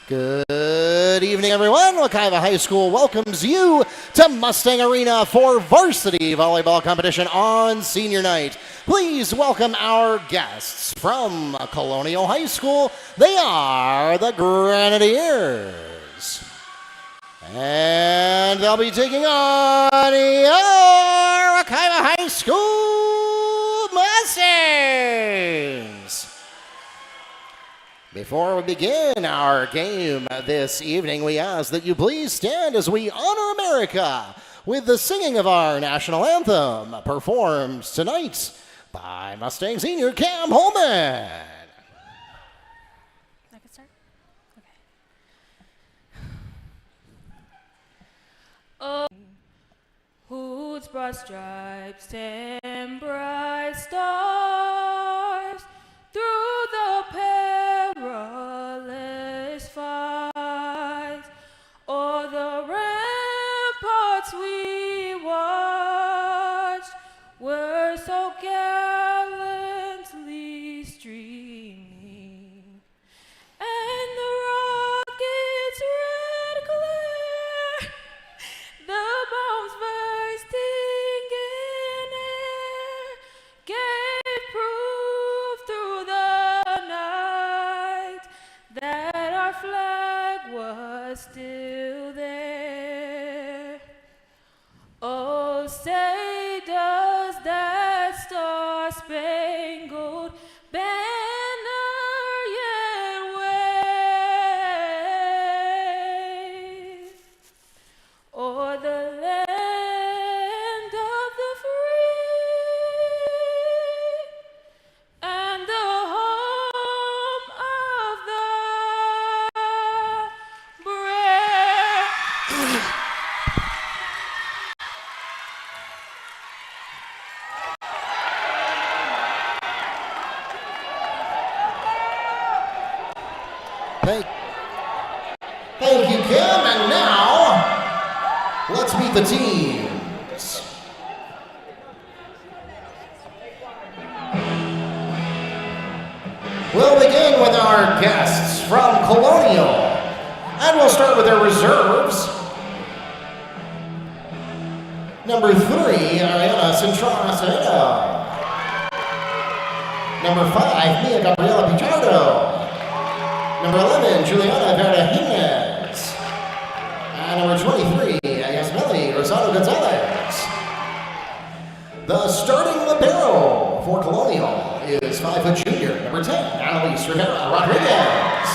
Good evening, everyone. Wekiva High School welcomes you to Mustang Arena for Varsity Volleyball competition on senior night. Please welcome our guests from Colonial High School. They are the Grenadiers. And they'll be taking on your Wekiva High School Mustangs. Before we begin our game this evening, we ask that you please stand as we honor America with the singing of our national anthem, performed tonight by Mustang senior Cam Holman. I can start? Okay. Oh, whose broad stripes and bright stars through the perilous fights, o'er the ramparts we watched, were so gallantly streaming, and the rocket's red glare, the bombs bursting in air, gave proof through the night that our flag was still there. Oh, say does that star-spangled banner yet wave o'er the land of the free and the home of the brave? Thank you, Kim. And now, let's meet the teams. We'll begin with our guests from Colonial. And we'll start with their reserves. Number 3, Ariana Centrona. Number 5, Mia Gabriela Pichardo. Number 11, Juliana Verda Jimenez. And number 23, Yasmeli Rosado Gonzalez. The starting libero for Colonial is 5-foot junior, number 10, Annalise Rivera Rodriguez.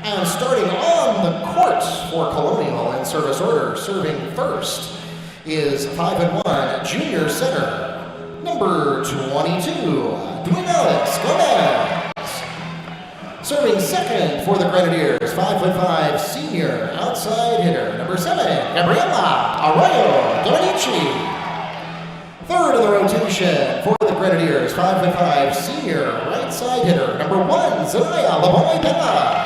And starting on the court for Colonial in service order, serving first, is 5'1", junior center, number 22, Duenas Gomez. Serving second for the Grenadiers, 5'5", senior outside hitter, number 7, Gabriela Arroyo Dominici. Third in the rotation for the Grenadiers, 5'5", senior right side hitter, number 1, Zelaya Laboy Pena.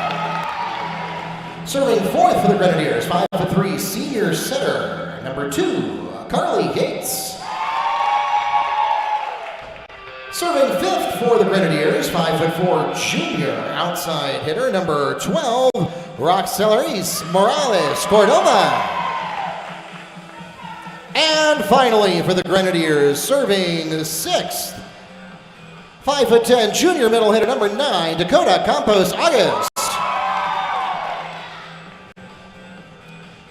Serving fourth for the Grenadiers, 5'3", senior center, number 2, Carly Gates. Serving fifth for the Grenadiers, 5'4", junior outside hitter, number 12, Roxelaris Morales Cordova. And finally for the Grenadiers, serving sixth, 5'10", junior middle hitter, number 9, Dakota Campos August.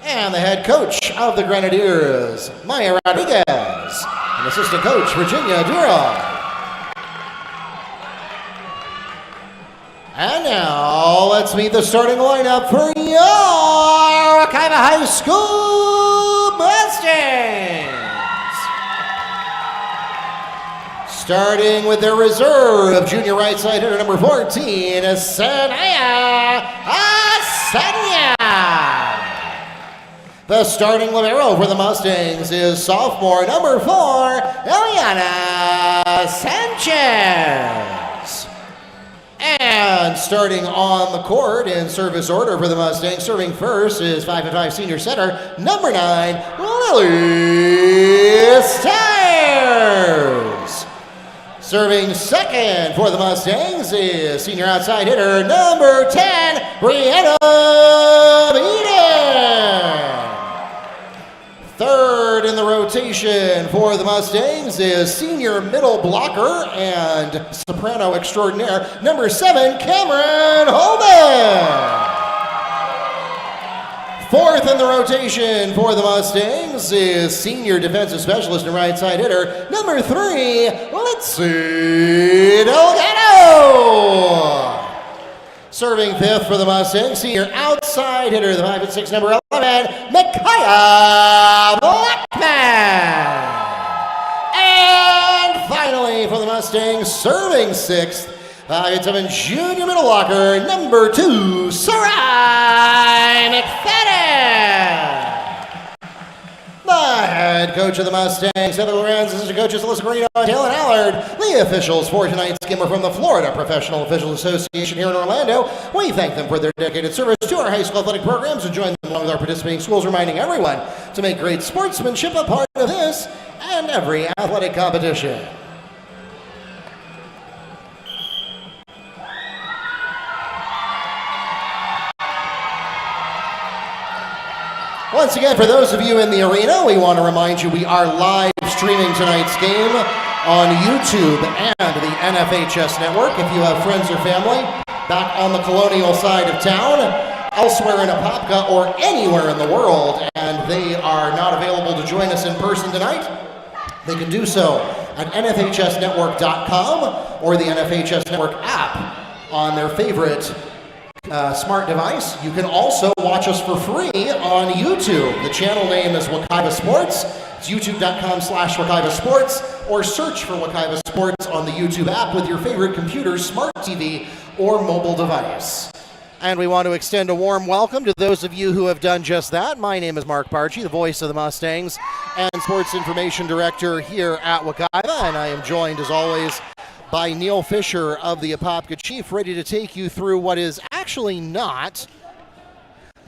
And the head coach of the Grenadiers, Maya Rodriguez, and assistant coach, Virginia Dura. And now, let's meet the starting lineup for your Wekiva High School Mustangs. Starting with their reserve, junior right side hitter number 14, Sanaya Asanya. The starting libero for the Mustangs is sophomore number 4, Eliana Sanchez. And starting on the court in service order for the Mustangs, serving first is 5'5" senior center, number 9, Lily Stiers. Serving second for the Mustangs is senior outside hitter, number 10, Brianna Beaton. Third in the rotation for the Mustangs is senior middle blocker and soprano extraordinaire, number 7, Cameron Holman. Fourth in the rotation for the Mustangs is senior defensive specialist and right side hitter, number 3, Lindsay Delgado. Serving fifth for the Mustangs, senior outside hitter, the 5'6", number 11, Micaiah Blackman. And finally for the Mustangs, serving sixth, 5'7" junior middle blocker, number 2, Sarai McFadden. The head coach of the Mustangs, Heather Lorenz, assistant coaches Alyssa Carino and Dylan Allard. The officials for tonight's game are from the Florida Professional Officials Association here in Orlando. We thank them for their dedicated service to our high school athletic programs and join them along with our participating schools, reminding everyone to make great sportsmanship a part of this and every athletic competition. Once again, for those of you in the arena, we want to remind you we are live streaming tonight's game on YouTube and the NFHS network. If you have friends or family back on the Colonial side of town, elsewhere in Apopka or anywhere in the world, and they are not available to join us in person tonight, they can do so at nfhsnetwork.com or the NFHS Network app on their favorite smart device. You can also watch us for free on YouTube. The channel name is Wekiva Sports. It's youtube.com/Wekiva Sports, or search for Wekiva Sports on the YouTube app with your favorite computer, smart TV, or mobile device. And we want to extend a warm welcome to those of you who have done just that. My name is Mark Barchi, the voice of the Mustangs and sports information director here at Wekiva, and I am joined, as always, by Neil Fisher of the Apopka Chief, ready to take you through what is actually not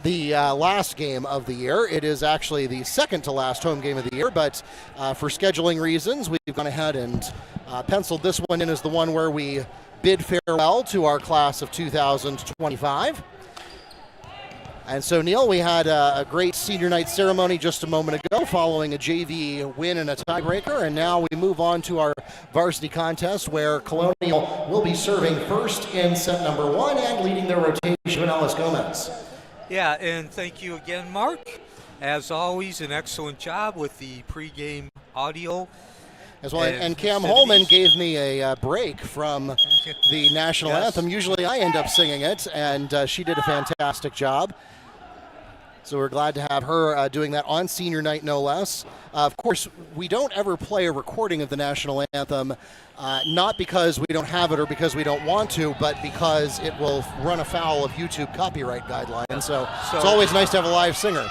the last game of the year. It is actually the second to last home game of the year, but for scheduling reasons, we've gone ahead and penciled this one in as the one where we bid farewell to our class of 2025. And so, Neil, we had a great senior night ceremony just a moment ago following a JV win and a tiebreaker, and now we move on to our varsity contest where Colonial will be serving first in set number 1 and leading their rotation, Alice Gomez. Yeah, and thank you again, Mark. As always, an excellent job with the pregame audio. As well, and Cam Holman gave me a break from the national anthem. Usually I end up singing it, and she did a fantastic job. So we're glad to have her doing that on senior night, no less. Of course, we don't ever play a recording of the national anthem, not because we don't have it or because we don't want to, but because it will run afoul of YouTube copyright guidelines. So it's always nice to have a live singer.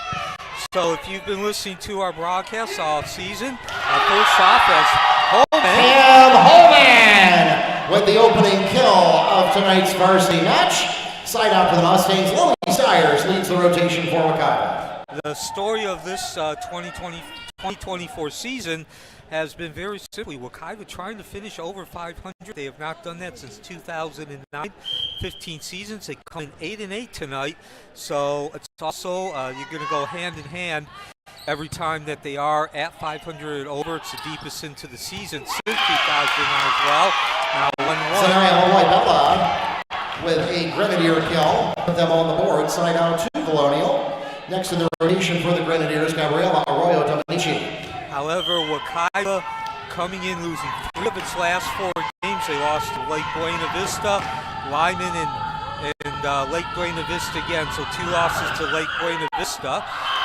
So if you've been listening to our broadcast all season, first off is Holman. Cam Holman with the opening kill of tonight's varsity match. Side out for the Mustangs, Lily Stiers leads the rotation for Wekiva. The story of this 2024 season has been very simply Wekiva trying to finish over 500. They have not done that since 2009. 15 seasons. They come in 8-8 tonight. So it's also you're going to go hand in hand every time that they are at 500 over. It's the deepest into the season since 2009 as well. Now 1-1. Bella with a Grenadier kill, put them on the board, side out to Colonial. Next in the rotation for the Grenadiers, Gabriela Arroyo Dominici. However, Wekiva coming in losing 3 of its last 4 games. They lost to Lake Buena Vista, Lyman, and Lake Buena Vista again. So 2 losses to Lake Buena Vista.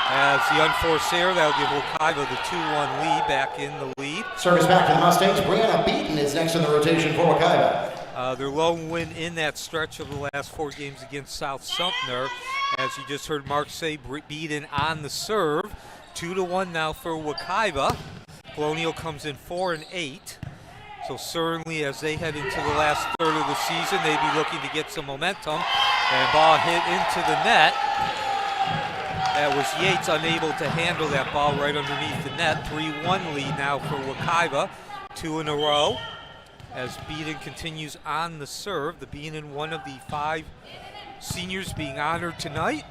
As the unforced error, that'll give Wekiva the 2-1 lead, back in the lead. Service back to the Mustangs. Brianna Beaton is next in the rotation for Wekiva. Their lone win in that stretch of the last 4 games against South Sumter. As you just heard Mark say, Beaton on the serve. 2-1 now for Wekiva. Colonial comes in 4-8. So certainly as they head into the last third of the season, they'd be looking to get some momentum. And ball hit into the net. That was Yates unable to handle that ball right underneath the net. 3-1 lead now for Wekiva. 2 in a row. As Beaton continues on the serve, the Beaton one of the 5 seniors being honored tonight.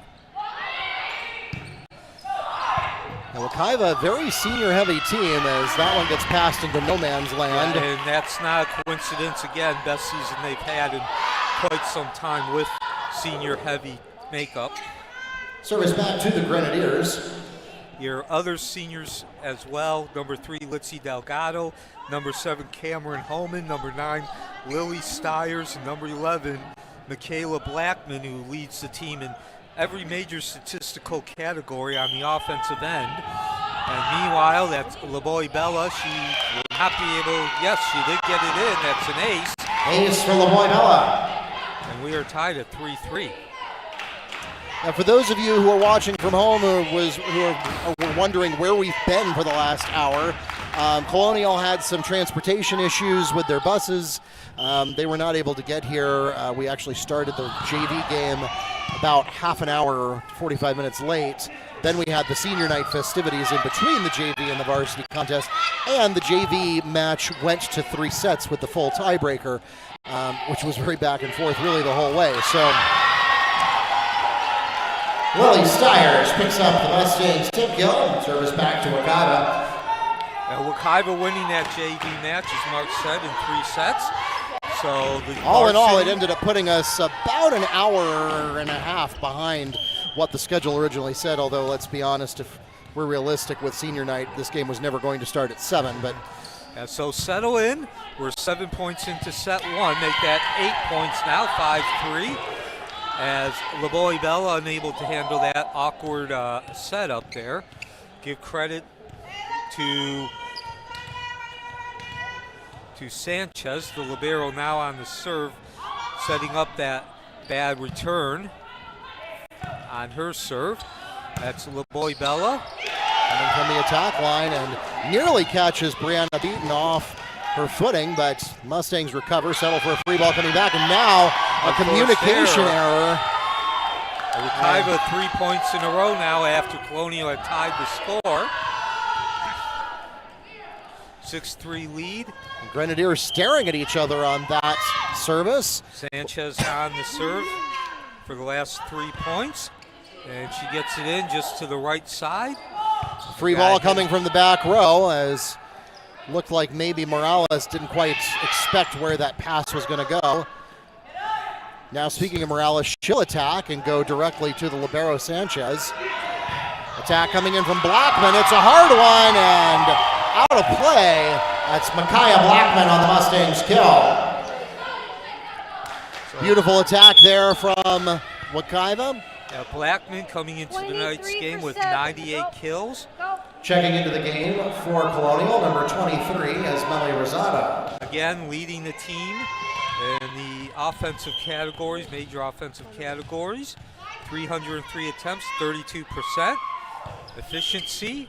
Now, Wekiva, a very senior-heavy team, as that one gets passed into no man's land. And that's not a coincidence. Again, best season they've had in quite some time with senior-heavy makeup. Service back to the Grenadiers. Your other seniors as well, number 3, Litzy Delgado, number 7, Cameron Holman, number 9, Lily Stiers, and number 11, Michaela Blackman, who leads the team in every major statistical category on the offensive end. And meanwhile, that's LaBoy Bella. She will not be able, yes, she did get it in. That's an ace. Ace for LaBoy Bella. And we are tied at 3-3. Now, for those of you who are watching from home who are wondering where we've been for the last hour, Colonial had some transportation issues with their buses. They were not able to get here. We actually started the JV game about half an hour, 45 minutes late. Then we had the senior night festivities in between the JV and the varsity contest, and the JV match went to 3 sets with the full tiebreaker, which was very back and forth really the whole way. So Lily Stiers picks up the Mustangs tip kill. Service back to Wekiva. Wekiva winning that JV match, as Mark said, in 3 sets. So all in all, it ended up putting us about an hour and a half behind what the schedule originally said, although let's be honest, if we're realistic with senior night, this game was never going to start at 7. But so settle in. We're 7 points into set 1. Make that 8 points now, 5-3. As LaBoy Bella unable to handle that awkward setup there. Give credit to Sanchez, the libero, now on the serve, setting up that bad return on her serve. That's LaBoy Bella. Coming from the attack line and nearly catches Brianna Beaton off her footing, but Mustangs recover, settle for a free ball coming back, and now a communication error. Wekiva 3 points in a row now after Colonial had tied the score. 6-3 lead. The Grenadiers staring at each other on that service. Sanchez on the serve for the last 3 points. And she gets it in just to the right side. Free ball coming from the back row, as looked like maybe Morales didn't quite expect where that pass was going to go. Now, speaking of Morales, she'll attack and go directly to the libero Sanchez. Attack coming in from Blackman. It's a hard one and out of play. That's Micaiah Blackman on the Mustangs kill. Beautiful attack there from Wekiva. Blackman coming into tonight's game with 98 kills. Checking into the game for Colonial, number 23, is Melly Rosado. Again, leading the team in the offensive categories, major offensive categories. 303 attempts, 32%. Efficiency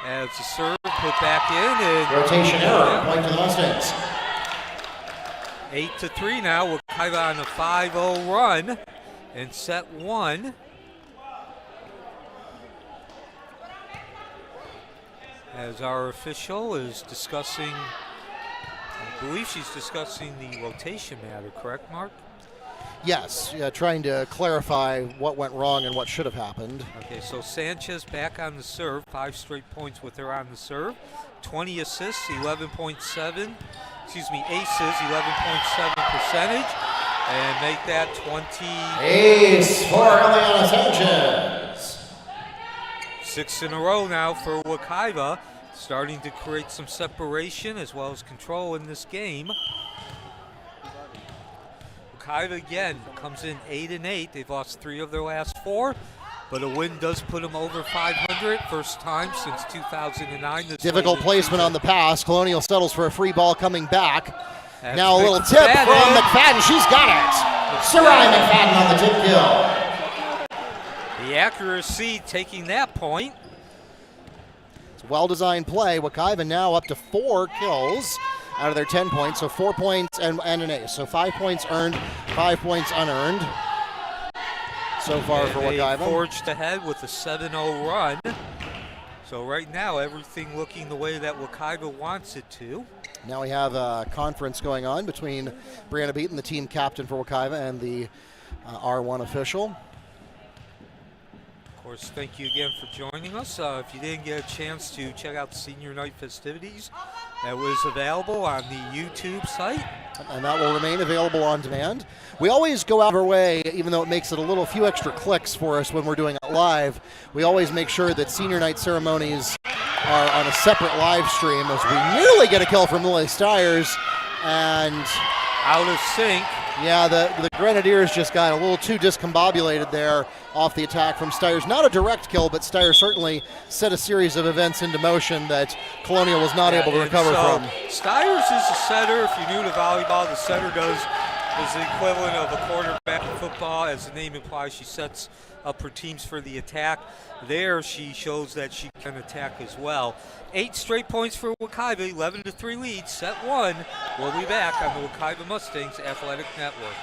as the serve put back in. And rotation error, point to the Mustangs. 8-3 now. Wekiva on a 5-0 run in set 1. As our official is discussing, I believe she's discussing the rotation matter, correct, Mark? Yes, trying to clarify what went wrong and what should have happened. Okay, so Sanchez back on the serve, 5 straight points with her on the serve. 20 assists, 11.7, excuse me, aces, 11.7 percentage. And make that 20. Ace for Eliana Sanchez. 6 in a row now for Wekiva, starting to create some separation as well as control in this game. Wekiva again comes in 8-8. They've lost 3 of their last 4, but a win does put them over 500. First time since 2009. Difficult placement on the pass. Colonial settles for a free ball coming back. That's now a little tip from McFadden. She's got it. Sarai McFadden on the tip kill. The accuracy taking that point. It's a well-designed play. Wekiva now up to 4 kills out of their 10 points. So 4 points and an ace. So 5 points earned, 5 points unearned so far for Wekiva. Forged ahead with a 7-0 run. So right now everything looking the way that Wekiva wants it to. Now we have a conference going on between Brianna Beaton, the team captain for Wekiva, and the R1 official. Of course, thank you again for joining us. If you didn't get a chance to check out the senior night festivities, that was available on the YouTube site. And that will remain available on demand. We always go out of our way, even though it makes it a few extra clicks for us when we're doing it live. We always make sure that senior night ceremonies are on a separate live stream, as we nearly get a kill from Lily Stiers. And out of sync. Yeah, the Grenadiers just got a little too discombobulated there off the attack from Stiers. Not a direct kill, but Stiers certainly set a series of events into motion that Colonial was not able to recover from. Stiers is a setter. If you're new to volleyball, the setter is the equivalent of a quarterback in football. As the name implies, she sets up her teams for the attack. There, she shows that she can attack as well. 8 straight points for Wekiva, 11-3 lead, set 1. We'll be back on the Wekiva Mustangs Athletic Network.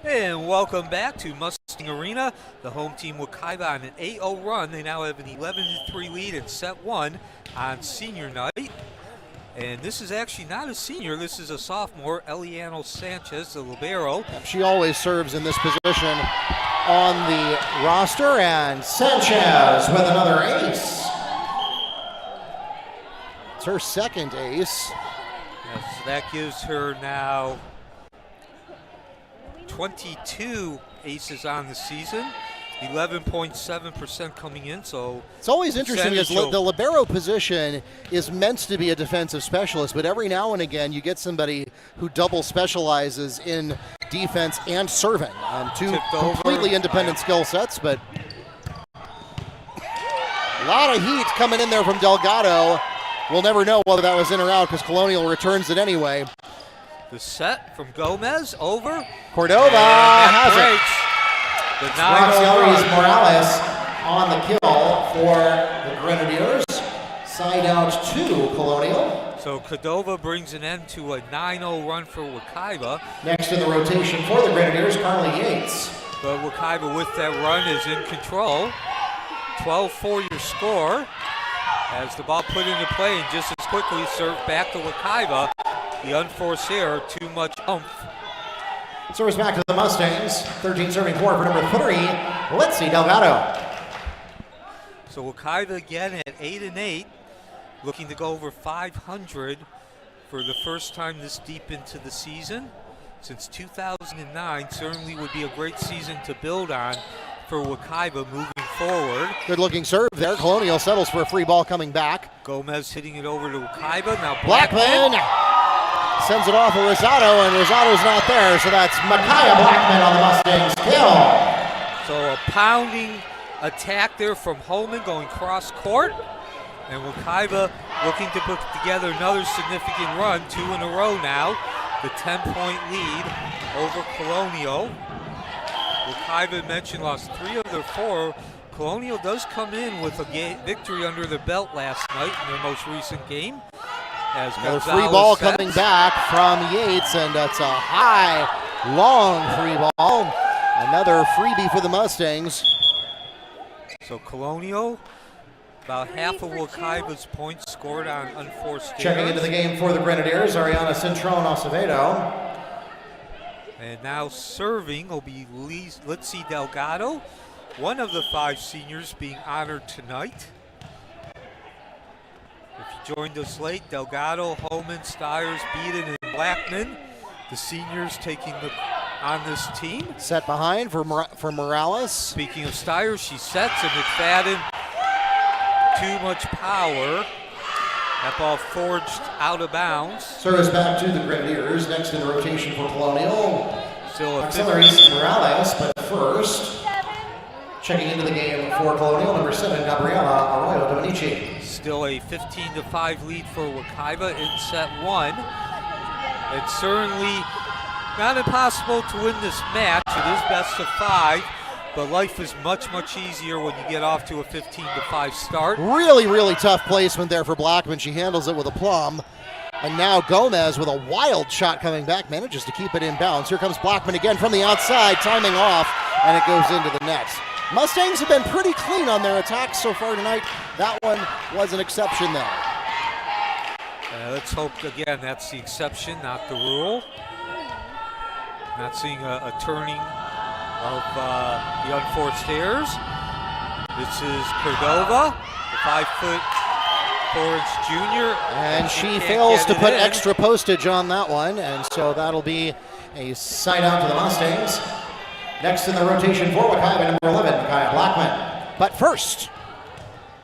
And welcome back to Mustang Arena. The home team Wekiva on an 8-0 run. They now have an 11-3 lead in set 1 on senior night. And this is actually not a senior, this is a sophomore, Eliano Sanchez, the libero. She always serves in this position on the roster, and Sanchez with another ace. It's her second ace. Yes, that gives her now 22 aces on the season, 11.7% coming in. So it's always interesting because the libero position is meant to be a defensive specialist, but every now and again you get somebody who double specializes in defense and serving. Two completely independent skill sets, but a lot of heat coming in there from Delgado. We'll never know whether that was in or out because Colonial returns it anyway. The set from Gomez over. Cordova has it. The Roxy Morales on the kill for the Grenadiers. Side out to Colonial. So Cordova brings an end to a 9-0 run for Wekiva. Next in the rotation for the Grenadiers, Carly Yates. But Wekiva with that run is in control. 12-4 your score. As the ball put into play and just as quickly served back to Wekiva. The unforced error, too much oomph. Service back to the Mustangs. 13 serving forward for number 3, Litzy Delgado. So Wekiva again at 8-8, looking to go over 500 for the first time this deep into the season. Since 2009, certainly would be a great season to build on for Wekiva moving forward. Good looking serve there. Colonial settles for a free ball coming back. Gomez hitting it over to Wekiva. Now Blackman sends it off of Rosado, and Rosado's not there, so that's Micaiah Blackman on the Mustangs kill. So a pounding attack there from Holman going cross court. And Wekiva looking to put together another significant run, 2 in a row now. The 10-point lead over Colonial. Wekiva mentioned lost 3 of their 4. Colonial does come in with a victory under their belt last night in their most recent game. As another free ball coming back from Yates, and that's a high, long free ball. Another freebie for the Mustangs. So Colonial, about half of Wekiva's points scored on unforced errors. Checking into the game for the Grenadiers, Ariana Cintron Acevedo. And now serving will be Litzy Delgado, one of the 5 seniors being honored tonight. If you joined us late, Delgado, Holman, Stiers, Beaton, and Blackman, the seniors taking on this team. Set behind for Morales. Speaking of Stiers, she sets, and McFadden too much power. That ball forged out of bounds. Service back to the Grenadiers. Next in the rotation for Colonial. Still a Auxiliaries Morales, but first, checking into the game for Colonial, number 7, Gabriela Arroyo Dominici. Still a 15-5 lead for Wekiva in set 1. It's certainly not impossible to win this match. It is best of 5, but life is much, much easier when you get off to a 15-5 start. Really, really tough placement there for Blackman. She handles it with aplomb. And now Gomez with a wild shot coming back, manages to keep it in bounds. Here comes Blackman again from the outside, timing off, and it goes into the net. Mustangs have been pretty clean on their attacks so far tonight. That one was an exception there. Let's hope, again, that's the exception, not the rule. Not seeing a turning of the unforced errors. This is Cordova, the 5'4" junior. And she fails to put extra postage on that one, and so that'll be a Side out to the Mustangs. Next in the rotation for Wekiva, number 11, Kaya Blackman. But first,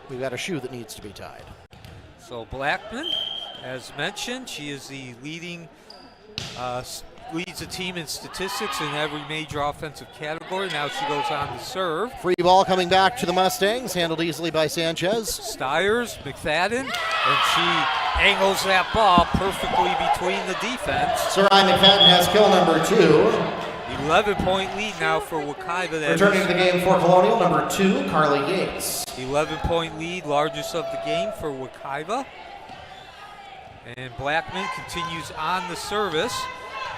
we've got a shoe that needs to be tied. So Blackman, as mentioned, she is the leading, leads the team in statistics in every major offensive category. Now she goes on to serve. Free ball coming back to the Mustangs, handled easily by Sanchez. Stiers, McFadden, and she angles that ball perfectly between the defense. Sarai McFadden has kill number 2. 11-point lead now for Wekiva. Returning to the game for Colonial, number 2, Carly Yates. 11-point lead, largest of the game for Wekiva. And Blackman continues on the service.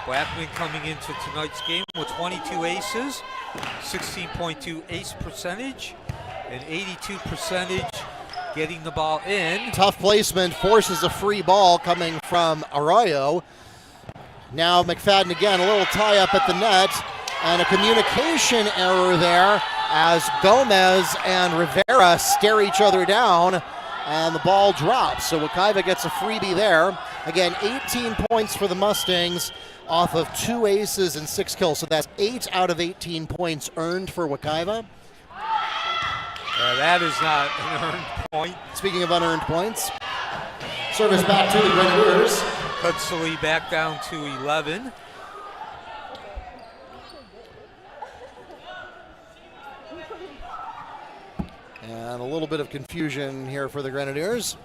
Blackman coming into tonight's game with 22 aces, 16.2 ace percentage, and 82% getting the ball in. Tough placement, forces a free ball coming from Arroyo. Now McFadden again, a little tie up at the net, and a communication error there as Gomez and Rivera stare each other down, and the ball drops. So Wekiva gets a freebie there. Again, 18 points for the Mustangs off of 2 aces and 6 kills. So that's 8 out of 18 points earned for Wekiva. That is not an earned point. Speaking of unearned points. Service back to the Grenadiers. Huxley back down to 11. And a little bit of confusion here for the Grenadiers.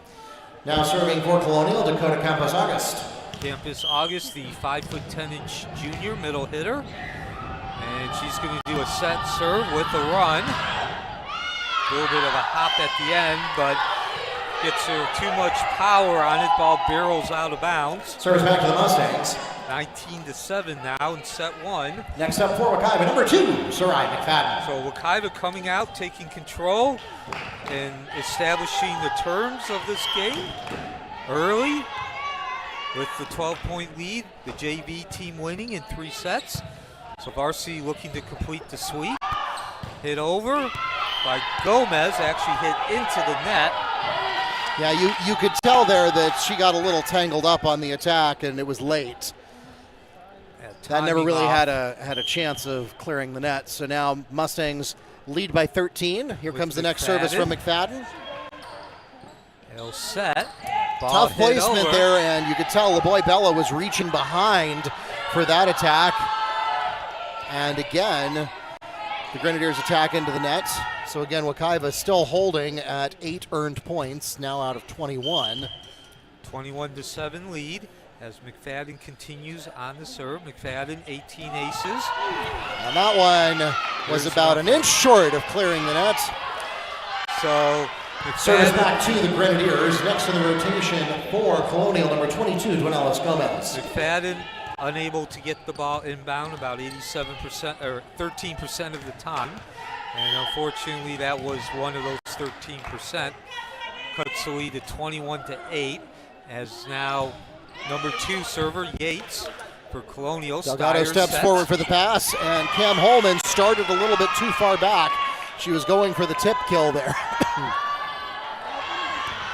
Now serving for Colonial, Dakota Campos August. Campus August, the 5'10" junior middle hitter. And she's going to do a set serve with a run. A little bit of a hop at the end, but gets her too much power on it. Ball barrels out of bounds. Service back to the Mustangs. 19-7 now in set 1. Next up for Wekiva, number 2, Sarai McFadden. So Wekiva coming out, taking control, and establishing the terms of this game early with the 12-point lead. The JV team winning in 3 sets. So Varsity looking to complete the sweep. Hit over by Gomez, actually hit into the net. Yeah, you could tell there that she got a little tangled up on the attack, and it was late. That never really had a chance of clearing the net. So now Mustangs lead by 13. Here comes the next service from McFadden. They'll set. Ball Tough placement there, and you could tell LeBoy Bella was reaching behind for that attack. And again, the Grenadiers attack into the net. So again, Wekiva still holding at 8 earned points, now out of 21. 21-7 lead as McFadden continues on the serve. McFadden, 18 aces. And that one was about an inch short of clearing the net. So Service back to the Grenadiers. Next in the rotation for Colonial, number 22, Dwinellis Gomez. McFadden unable to get the ball inbound about 87% or 13% of the time. And unfortunately, that was one of those 13%. Cuts the lead to 21-8 as now number 2 server Yates for Colonial. Delgado steps forward for the pass, and Cam Holman started a little bit too far back. She was going for the tip kill there.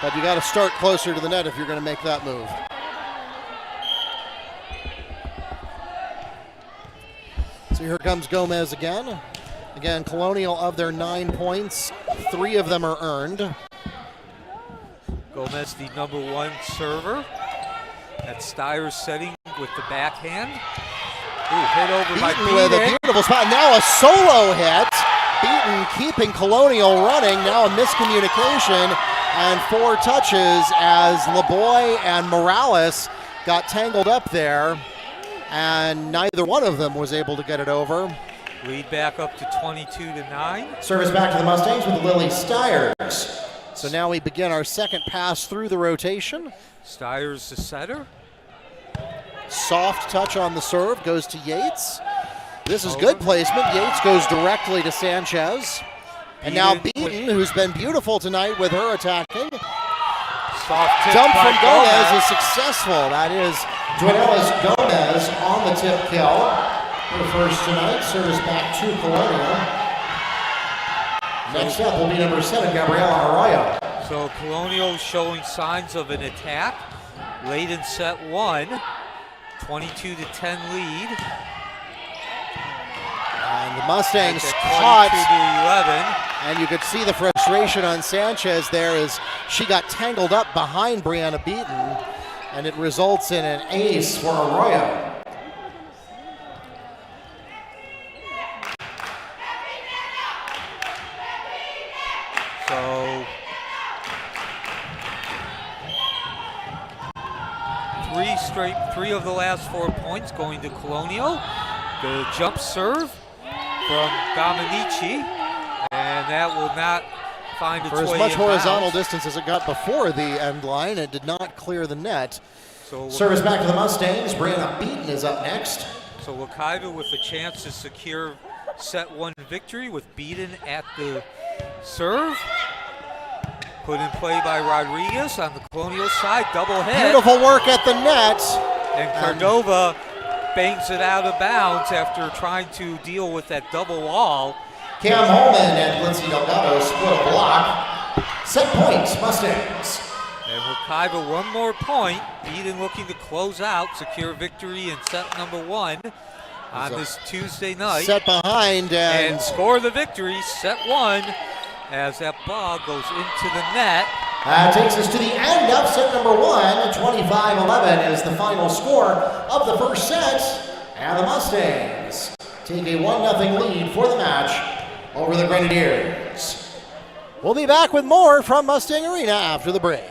But you got to start closer to the net if you're going to make that move. So here comes Gomez again. Again, Colonial, of their 9 points, 3 of them are earned. Gomez, the #1 server. At Steyer's setting with the backhand. Ooh, hit over by Beaton with a Beaton. beautiful spot. Now a solo hit. Beaton keeping Colonial running. Now a miscommunication and 4 touches as LeBoy and Morales got tangled up there, and neither one of them was able to get it over. Lead back up to 22-9. Service back to the Mustangs with Lily Steyers. So now we begin our second pass through the rotation. Steyer's the setter. Soft touch on the serve, goes to Yates. This is good placement. Yates goes directly to Sanchez. And now Beaton, who's been beautiful tonight with her attacking. Soft tip Jump by from Gomez is successful. That is Duenelis Gomez on the tip kill. Her first tonight. Service back to Colonial. Next up will be number 7, Gabriela Arroyo. So Colonial showing signs of an attack. Late in set 1, 22-10 lead. And the Mustangs At caught, 22-11. and you could see the frustration on Sanchez there as she got tangled up behind Brianna Beaton, and it results in an Ace for Arroyo. So three of the last 4 points going to Colonial. The jump serve from Dominici, and that will not find its for way as much in horizontal bounds. distance as it got before the end line. It did not clear the net. So, Service back to the Mustangs. Brianna Beaton is up next. so Wekiva with a chance to secure set 1 victory with Beaton at the serve. Put in play by Rodriguez on the Colonial side, double hit. Beautiful work at the net. And Cordova bangs it out of bounds after trying to deal with that double wall. Cam Holman and Lindsay Delgado split a block. Set points, Mustangs. And Wekiva 1 more point. Beaton looking to close out, secure victory in set number 1 on this Tuesday night. Set behind And score the victory, set 1, as that ball goes into the net. Takes us to the end of set number 1. 25-11 is the final score of the first set. And the Mustangs take a 1-0 lead for the match over the Grenadiers. We'll be back with more from Mustang Arena after the break.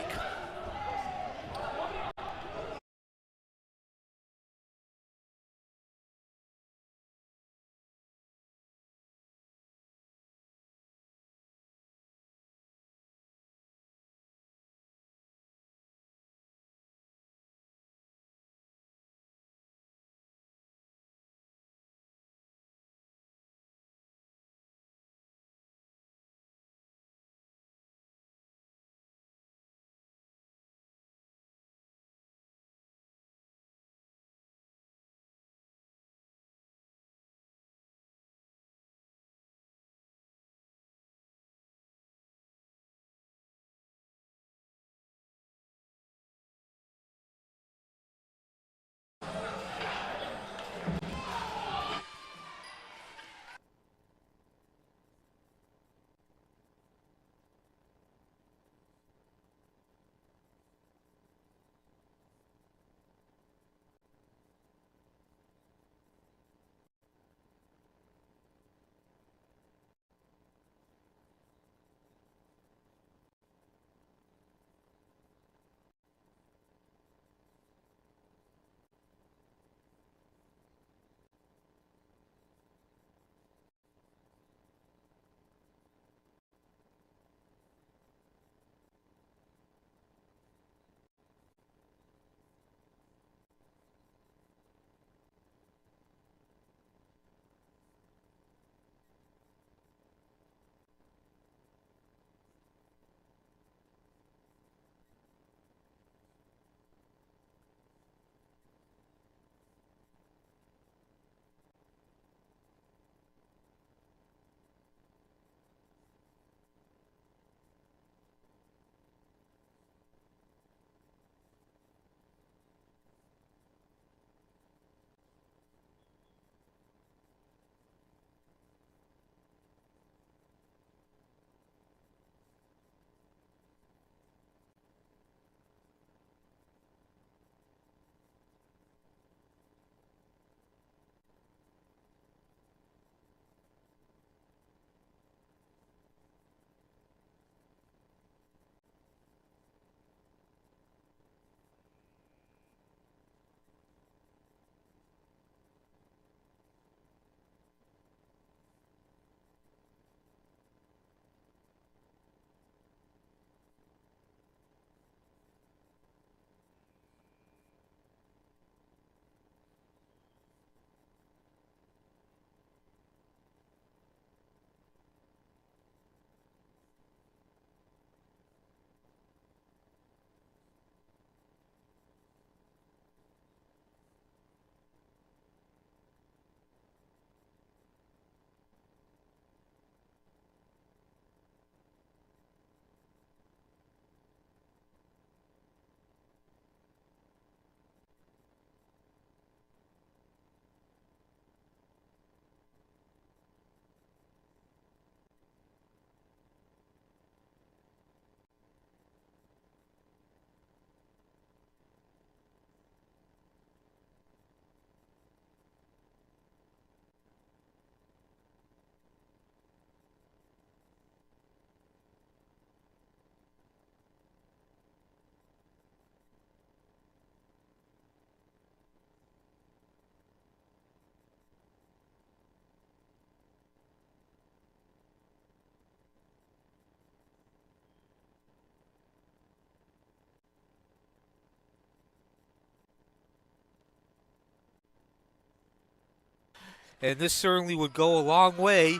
and this certainly would go a long way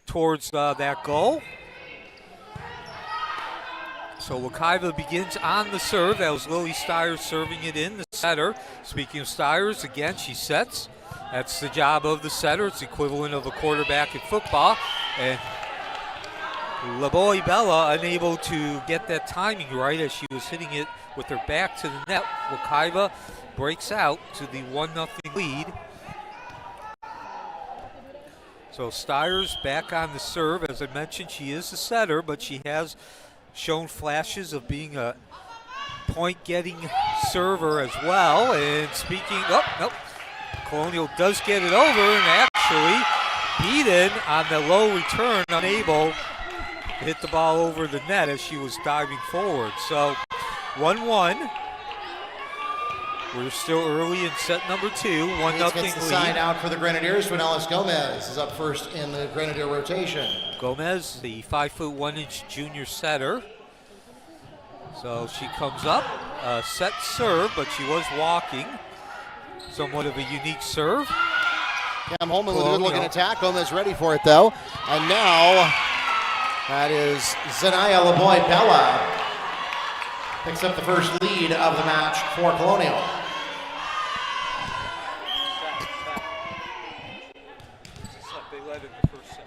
towards that goal. So Wekiva begins on the serve. That was Lily Stiers serving it in, the setter. Speaking of Stiers, again, she sets. That's the job of the setter. It's the equivalent of a quarterback in football. And LaBoy Bella unable to get that timing right as she was hitting it with her back to the net. Wekiva breaks out to the 1-0 lead. So Stiers back on the serve. As I mentioned, she is the setter, but she has shown flashes of being a point-getting server as well. And speaking, Colonial does get it over, and actually Beaton on the low return, unable to hit the ball over the net as she was diving forward. So 1-1. We're still early in set number 2. 1-0 Gets the lead. side out for the Grenadiers. Vanellis Gomez is up first in the Grenadier rotation. Gomez, the 5'1" junior setter. So she comes up, set serve, but she was walking. Somewhat of a unique serve. Cam Holman with a good looking attack. Gomez ready for it though. And now that is Zanaya LaBoy Bella picks up the first lead of the match for Colonial. They led in the first set.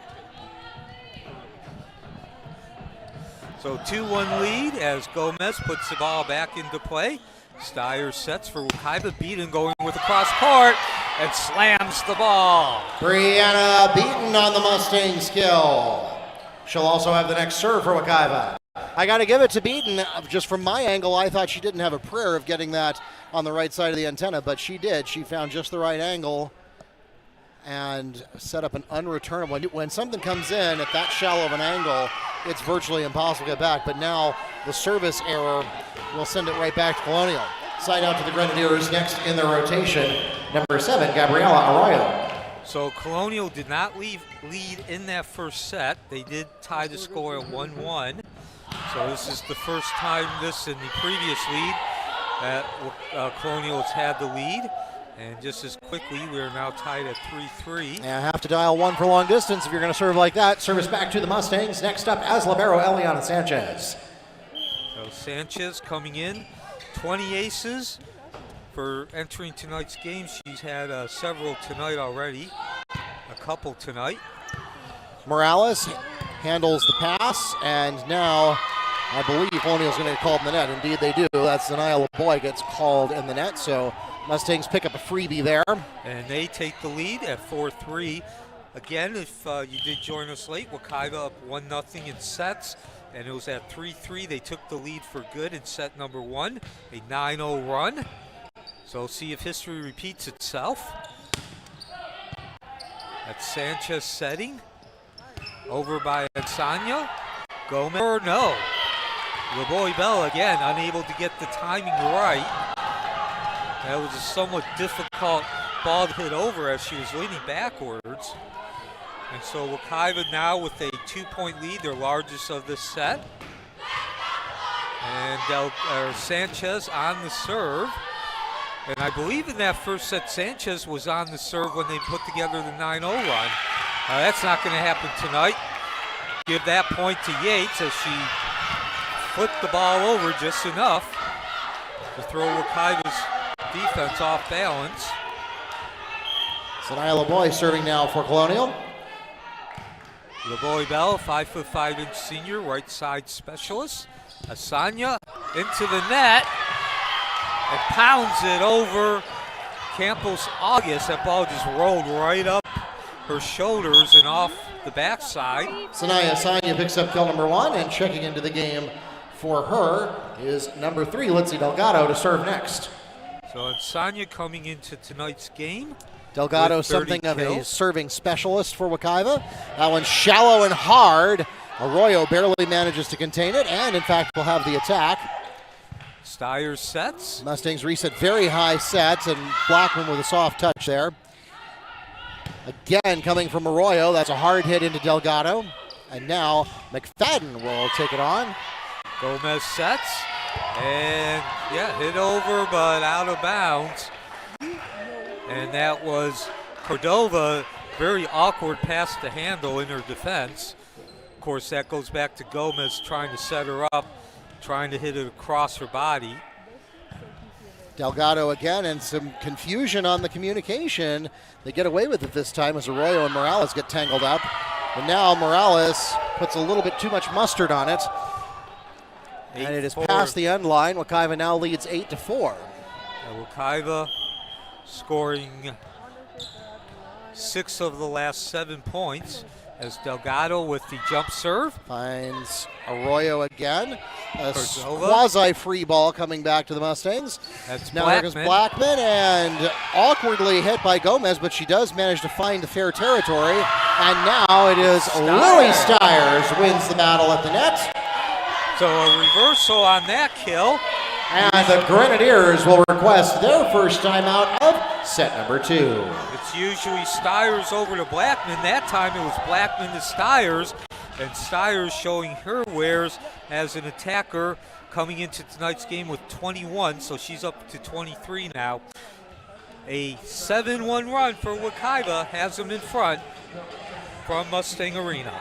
So 2-1 lead as Gomez puts the ball back into play. Stiers sets for Wekiva. Beaton going with the cross court and slams the ball. Brianna Beaton on the Mustang skill. She'll also have the next serve for Wekiva. I got to give it to Beaton. Just from my angle, I thought she didn't have a prayer of getting that on the right side of the antenna, but she did. She found just the right angle and set up an unreturnable. When something comes in at that shallow of an angle, it's virtually impossible to get back. But now the service error will send it right back to Colonial. Side out to the Grenadiers next in the rotation. Number 7, Gabriela Arroyo. So Colonial did not lead in that first set. They did tie the score at 1-1. So this is the first time this and the previous lead that Colonial has had the lead. And just as quickly, we are now tied at 3-3. Yeah, have to dial 1 for long distance if you're going to serve like that. Service back to the Mustangs. Next up, as libero, Eliana Sanchez. So Sanchez coming in, 20 aces for entering tonight's game. She's had several tonight already, a couple tonight. Morales handles the pass, and now I believe Colonial's going to get called in the net. Indeed, they do. That's Zanaya LaBoy gets called in the net, so Mustangs pick up a freebie there. And they take the lead at 4-3. Again, if you did join us late, Wekiva up 1-0 in sets, and it was at 3-3. They took the lead for good in set number 1, a 9-0 run. So see if history repeats itself. That's Sanchez setting. Over by Ansanya. Gomez, or no. LaBoy Bell again, unable to get the timing right. That was a somewhat difficult ball to hit over as she was leaning backwards. And so Wekiva now with a 2-point lead, their largest of this set. And Sanchez on the serve. And I believe in that first set, Sanchez was on the serve when they put together the 9-0 run. That's not going to happen tonight. Give that point to Yates as she flipped the ball over just enough to throw Wekiva's defense off balance. Zanaya LaBoy serving now for Colonial. LaBoy Bell, 5'5" senior, right side specialist. Asanya into the net and pounds it over Campos August. That ball just rolled right up her shoulders and off the backside. Sanaya Asanya picks up kill number 1, and checking into the game for her is number 3, Lindsay Delgado, to serve next. So Asanya coming into tonight's game. Delgado, something of a serving specialist for Wekiva. That one's shallow and hard. Arroyo barely manages to contain it, and in fact will have the attack. Stiers sets. Mustangs reset very high sets, and Blackman with a soft touch there. Again, coming from Arroyo, that's a hard hit into Delgado. And now McFadden will take it on. Gomez sets, and yeah, hit over but out of bounds. And that was Cordova, very awkward pass to handle in her defense. Of course, that goes back to Gomez trying to set her up, trying to hit it across her body. Delgado again, and some confusion on the communication. They get away with it this time as Arroyo and Morales get tangled up. And now Morales puts a little bit too much mustard on it. And it is past the end line. Wekiva now leads 8-4. Wekiva scoring 6 of the last 7 points as Delgado with the jump serve. Finds Arroyo again. A quasi-free ball coming back to the Mustangs. That's now here goes Blackman, and awkwardly hit by Gomez, but she does manage to find the fair territory. And now it is Lily Stiers wins the battle at the net. So a reversal on that kill. And the Grenadiers will request their first timeout of set number 2. It's usually Stiers over to Blackman. That time it was Blackman to Stiers. And Stiers showing her wares as an attacker coming into tonight's game with 21. So she's up to 23 now. A 7-1 run for Wekiva has them in front from Mustang Arena.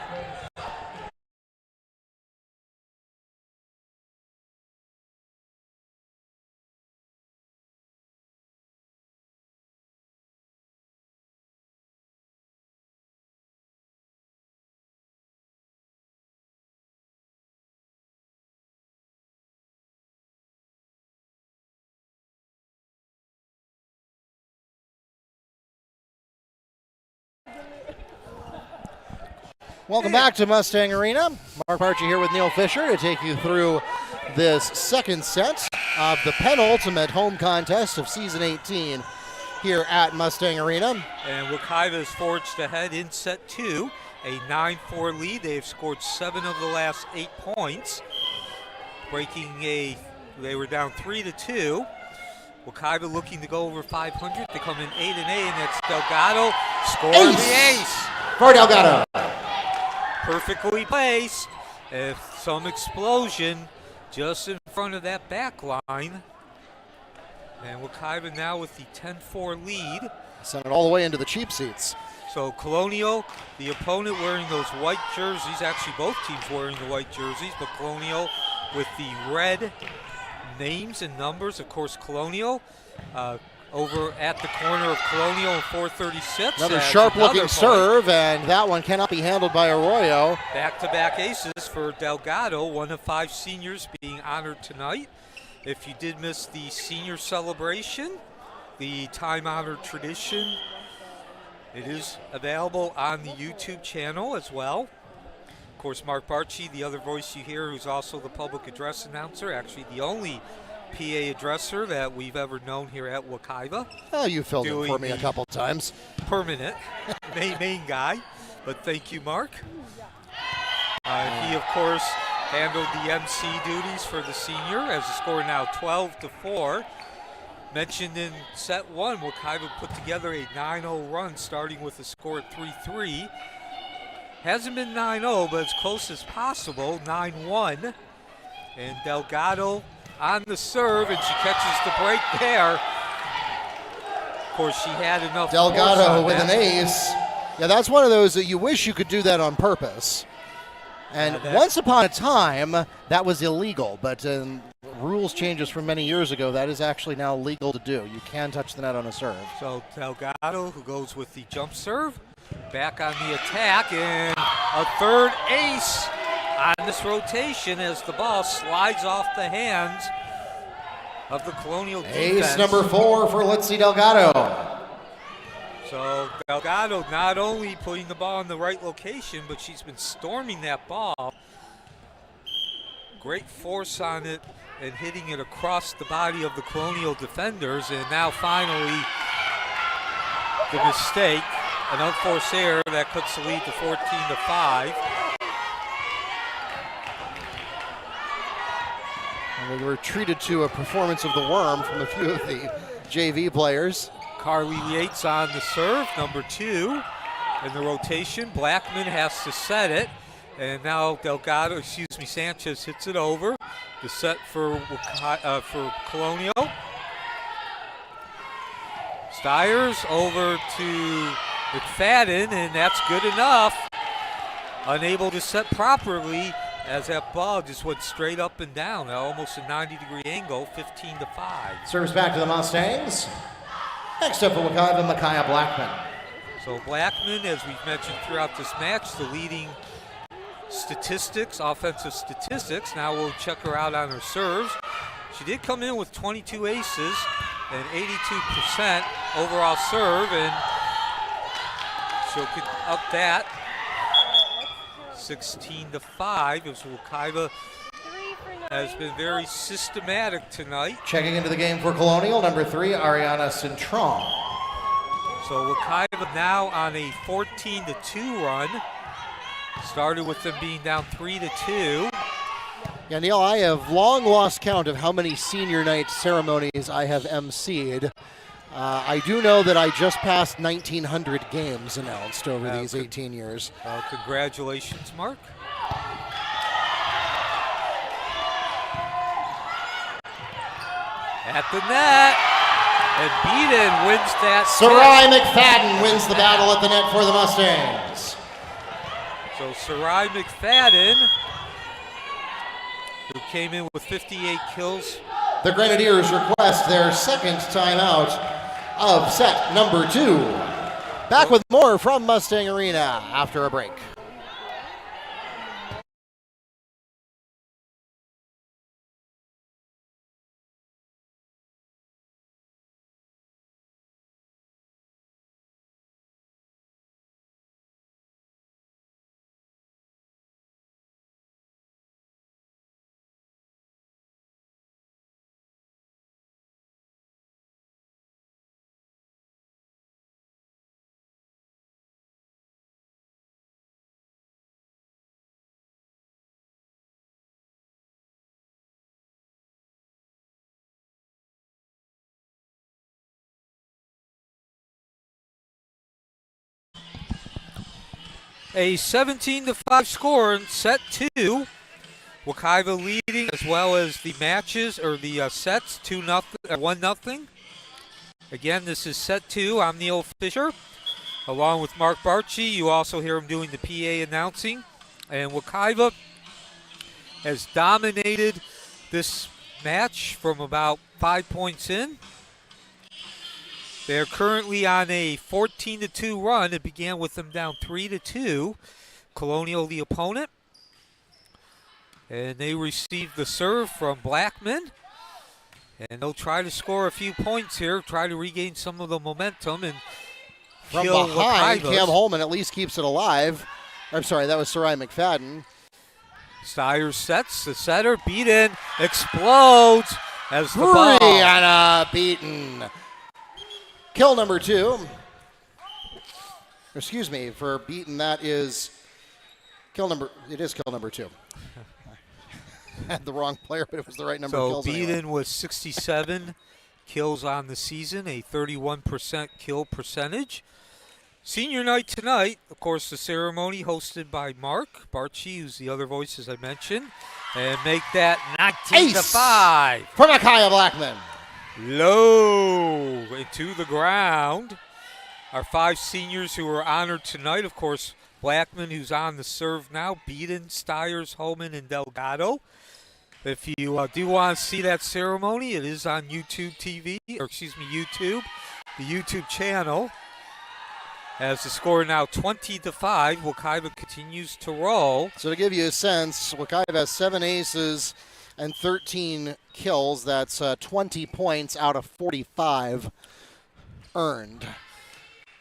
Welcome back to Mustang Arena. Mark Archie here with Neil Fisher to take you through this second set of the penultimate home contest of season 18 here at Mustang Arena. And Wekiva has forged ahead in set 2, a 9-4 lead. They've scored 7 of the last 8 points, they were down 3-2. Wekiva looking to go over 500. They come in 8-8, and that's Delgado scoring the ace. For Delgado. Perfectly placed. Some explosion just in front of that back line. And Wekiva now with the 10-4 lead. Sent it all the way into the cheap seats. So Colonial, the opponent wearing those white jerseys, actually both teams wearing the white jerseys, but Colonial with the red names and numbers. Of course, Colonial over at the corner of Colonial and 436. Another sharp-looking serve, and that one cannot be handled by Arroyo. Back-to-back aces for Delgado, one of 5 seniors being honored tonight. If you did miss the senior celebration, the time-honored tradition, it is available on the YouTube channel as well. Of course, Mark Barchi, the other voice you hear, who's also the public address announcer, actually the only PA addresser that we've ever known here at Wekiva. Oh, you filled in for me a couple times. Permanent main guy, but thank you, Mark. He, of course, handled the MC duties for the senior as the score now 12-4. Mentioned in set 1, Wekiva put together a 9-0 run starting with a score at 3-3. Hasn't been 9-0, but as close as possible, 9-1. And Delgado on the serve, and she catches the break there. Of course, she had enough. Delgado with an ace. Yeah, that's one of those that you wish you could do that on purpose. And once upon a time, that was illegal, but rules changes from many years ago, that is actually now legal to do. You can touch the net on a serve. So Delgado, who goes with the jump serve, back on the attack, and a third ace on this rotation as the ball slides off the hands of the Colonial defense. Ace number 4 for Litzy Delgado. So Delgado not only putting the ball in the right location, but she's been storming that ball. Great force on it and hitting it across the body of the Colonial defenders. And now finally the mistake, an unforced error that cuts the lead to 14-5. And we were treated to a performance of the worm from a few of the JV players. Carly Yates on the serve, number 2 in the rotation. Blackman has to set it, and now Sanchez hits it over. The set for Colonial. Stiers over to McFadden, and that's good enough. Unable to set properly as that ball just went straight up and down, almost a 90-degree angle, 15-5. Serves back to the Mustangs. Next up for Wekiva, Micaiah Blackman. So Blackman, as we've mentioned throughout this match, the leading offensive statistics. Now we'll check her out on her serves. She did come in with 22 aces and 82% overall serve, and she'll up that 16-5 as Wekiva has been very systematic tonight. Checking into the game for Colonial, number 3, Ariana Cintron. So Wekiva now on a 14-2 run. Started with them being down 3-2. Yeah, Neil, I have long lost count of how many senior night ceremonies I have emceed. I do know that I just passed 1,900 games announced over these 18 years. Congratulations, Mark. At the net, and Beaton wins that. Sarai McFadden wins the battle at the net for the Mustangs. So Sarai McFadden, who came in with 58 kills. The Grenadiers request their second timeout of set number 2. Back with more from Mustang Arena after a break. A 17-5 score in set 2. Wekiva leading as well as the matches or the sets 2-0, 1-0. Again, this is set 2. I'm Neil Fisher, along with Mark Barchi. You also hear him doing the PA announcing. And Wekiva has dominated this match from about 5 points in. They're currently on a 14-2 run. It began with them down 3-2. Colonial, the opponent. And they received the serve from Blackman. And they'll try to score a few points here, try to regain some of the momentum. And from behind, Cam Holman at least keeps it alive. I'm sorry, that was Sarai McFadden. Stiers sets the setter. Beaton explodes as the ball. Brianna Beaton. Kill number 2. Excuse me, for Beaton, that is kill number 2. I had the wrong player, but it was the right number of kills. So Beaton anyway. was 67 kills on the season, a 31% kill percentage. Senior night tonight, of course, the ceremony hosted by Mark Barchi, who's the other voice as I mentioned, and make that 19-5 for Micaiah Blackman. Low into the ground. Our 5 seniors who are honored tonight, of course, Blackman, who's on the serve now, Beaton, Stiers, Holman, and Delgado. If you do want to see that ceremony, it is on YouTube TV, or excuse me, YouTube, the YouTube channel. As the score now 20-5, Wekiva continues to roll. So to give you a sense, Wekiva has 7 aces and 13 kills. That's 20 points out of 45 earned.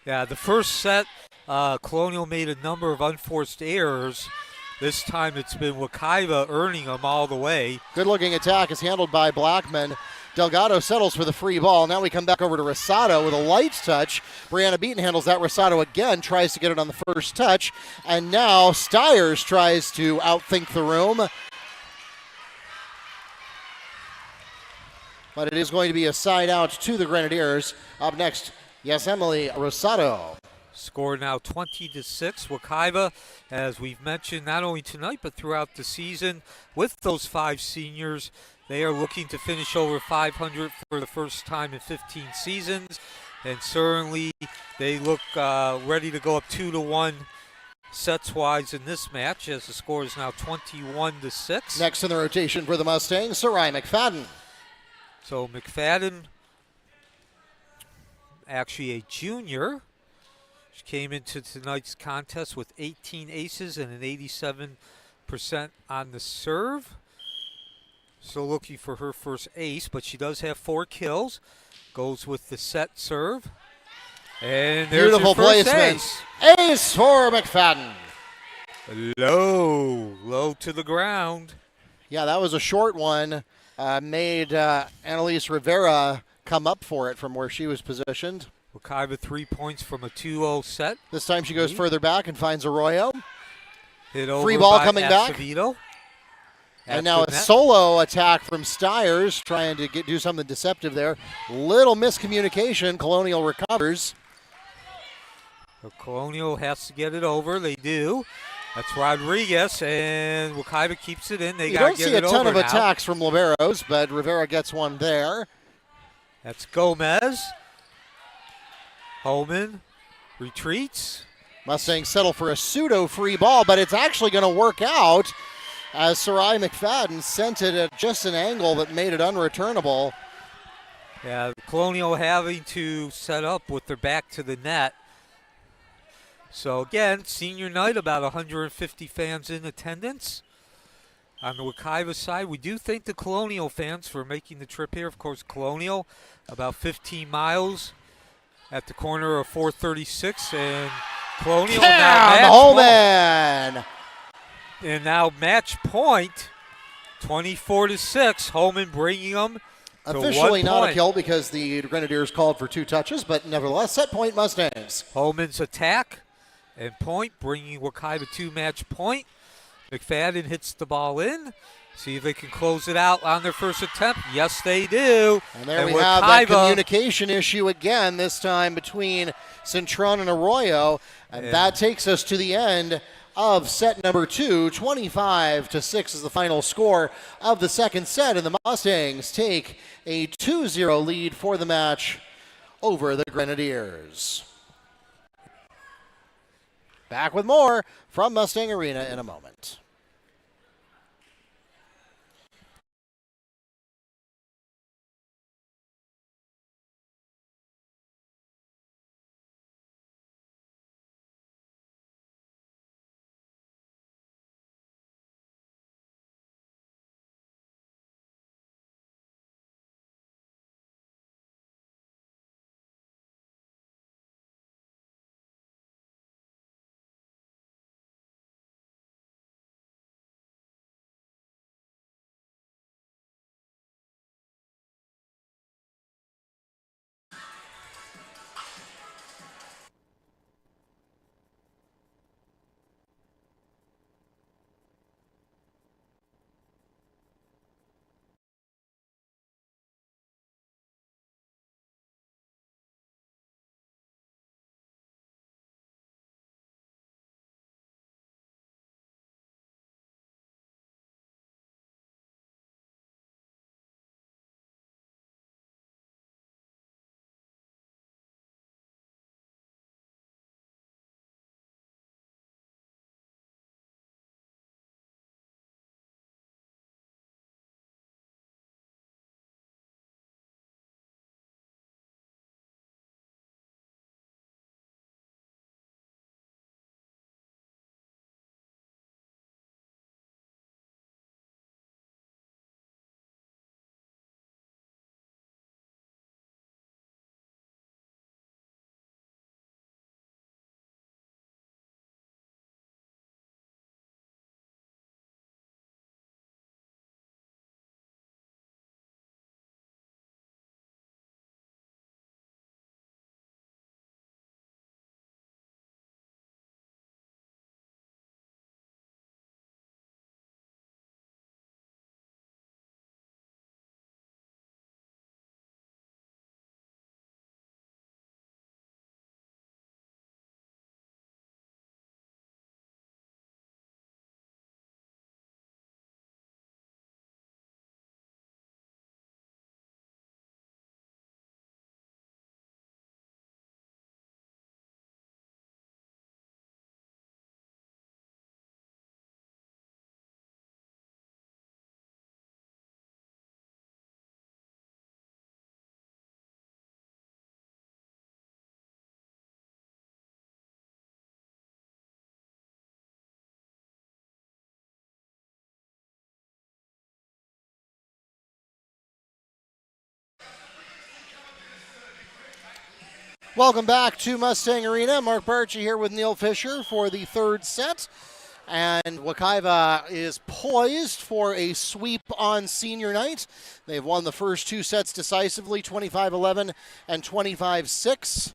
Yeah, the first set, Colonial made a number of unforced errors. This time it's been Wekiva earning them all the way. Good-looking attack is handled by Blackman. Delgado settles for the free ball. Now we come back over to Rosado with a light touch. Brianna Beaton handles that. Rosado again tries to get it on the first touch. And now Stiers tries to outthink the room. But it is going to be a side out to the Grenadiers. Up next, yes, Emily Rosado. Score now 20-6. Wekiva, as we've mentioned, not only tonight but throughout the season, with those 5 seniors, they are looking to finish over 500 for the first time in 15 seasons. And certainly they look ready to go up 2-1 sets-wise in this match as the score is now 21-6. Next in the rotation for the Mustangs, Sarai McFadden. So McFadden, actually a junior, she came into tonight's contest with 18 aces and an 87% on the serve. Still looking for her first ace, but she does have 4 kills. Goes with the set serve. And there's Beautiful her first placement. ace. Ace for McFadden. Low to the ground. Yeah, that was a short one. Made Annalise Rivera come up for it from where she was positioned. Wekiva 3 points from a 2-0 set. This time she goes further back and finds Arroyo. Hit over Free ball by coming back. Acevedo. And now a solo attack from Stiers, trying to do something deceptive there. Little miscommunication. Colonial recovers. So Colonial has to get it over. They do. That's Rodriguez, and Wekiva keeps it in. They got to get it over. You don't see a ton of now. attacks from Liberos, but Rivera gets one there. That's Gomez. Holman retreats. Mustangs settle for a pseudo free ball, but it's actually going to work out as Sarai McFadden sent it at just an angle that made it unreturnable. Yeah, Colonial having to set up with their back to the net. So again, senior night, about 150 fans in attendance. On the Wekiva side, we do thank the Colonial fans for making the trip here. Of course, Colonial, about 15 miles at the corner of 436, and Colonial Holman! And now match point, 24-6. Holman bringing them to Officially 1 not point. a kill because the Grenadiers called for 2 touches, but nevertheless, set point Mustangs. Holman's attack and point, bringing Wekiva to match point. McFadden hits the ball in. See if they can close it out on their first attempt. Yes, they do. And there we have that communication issue again, this time between Cintron and Arroyo. And that takes us to the end of set number 2. 25-6 is the final score of the second set. And the Mustangs take a 2-0 lead for the match over the Grenadiers. Back with more from Mustang Arena in a moment. Welcome back to Mustang Arena. Mark Barchi here with Neil Fisher for the third set. And Wekiva is poised for a sweep on senior night. They've won the first two sets decisively, 25-11 and 25-6.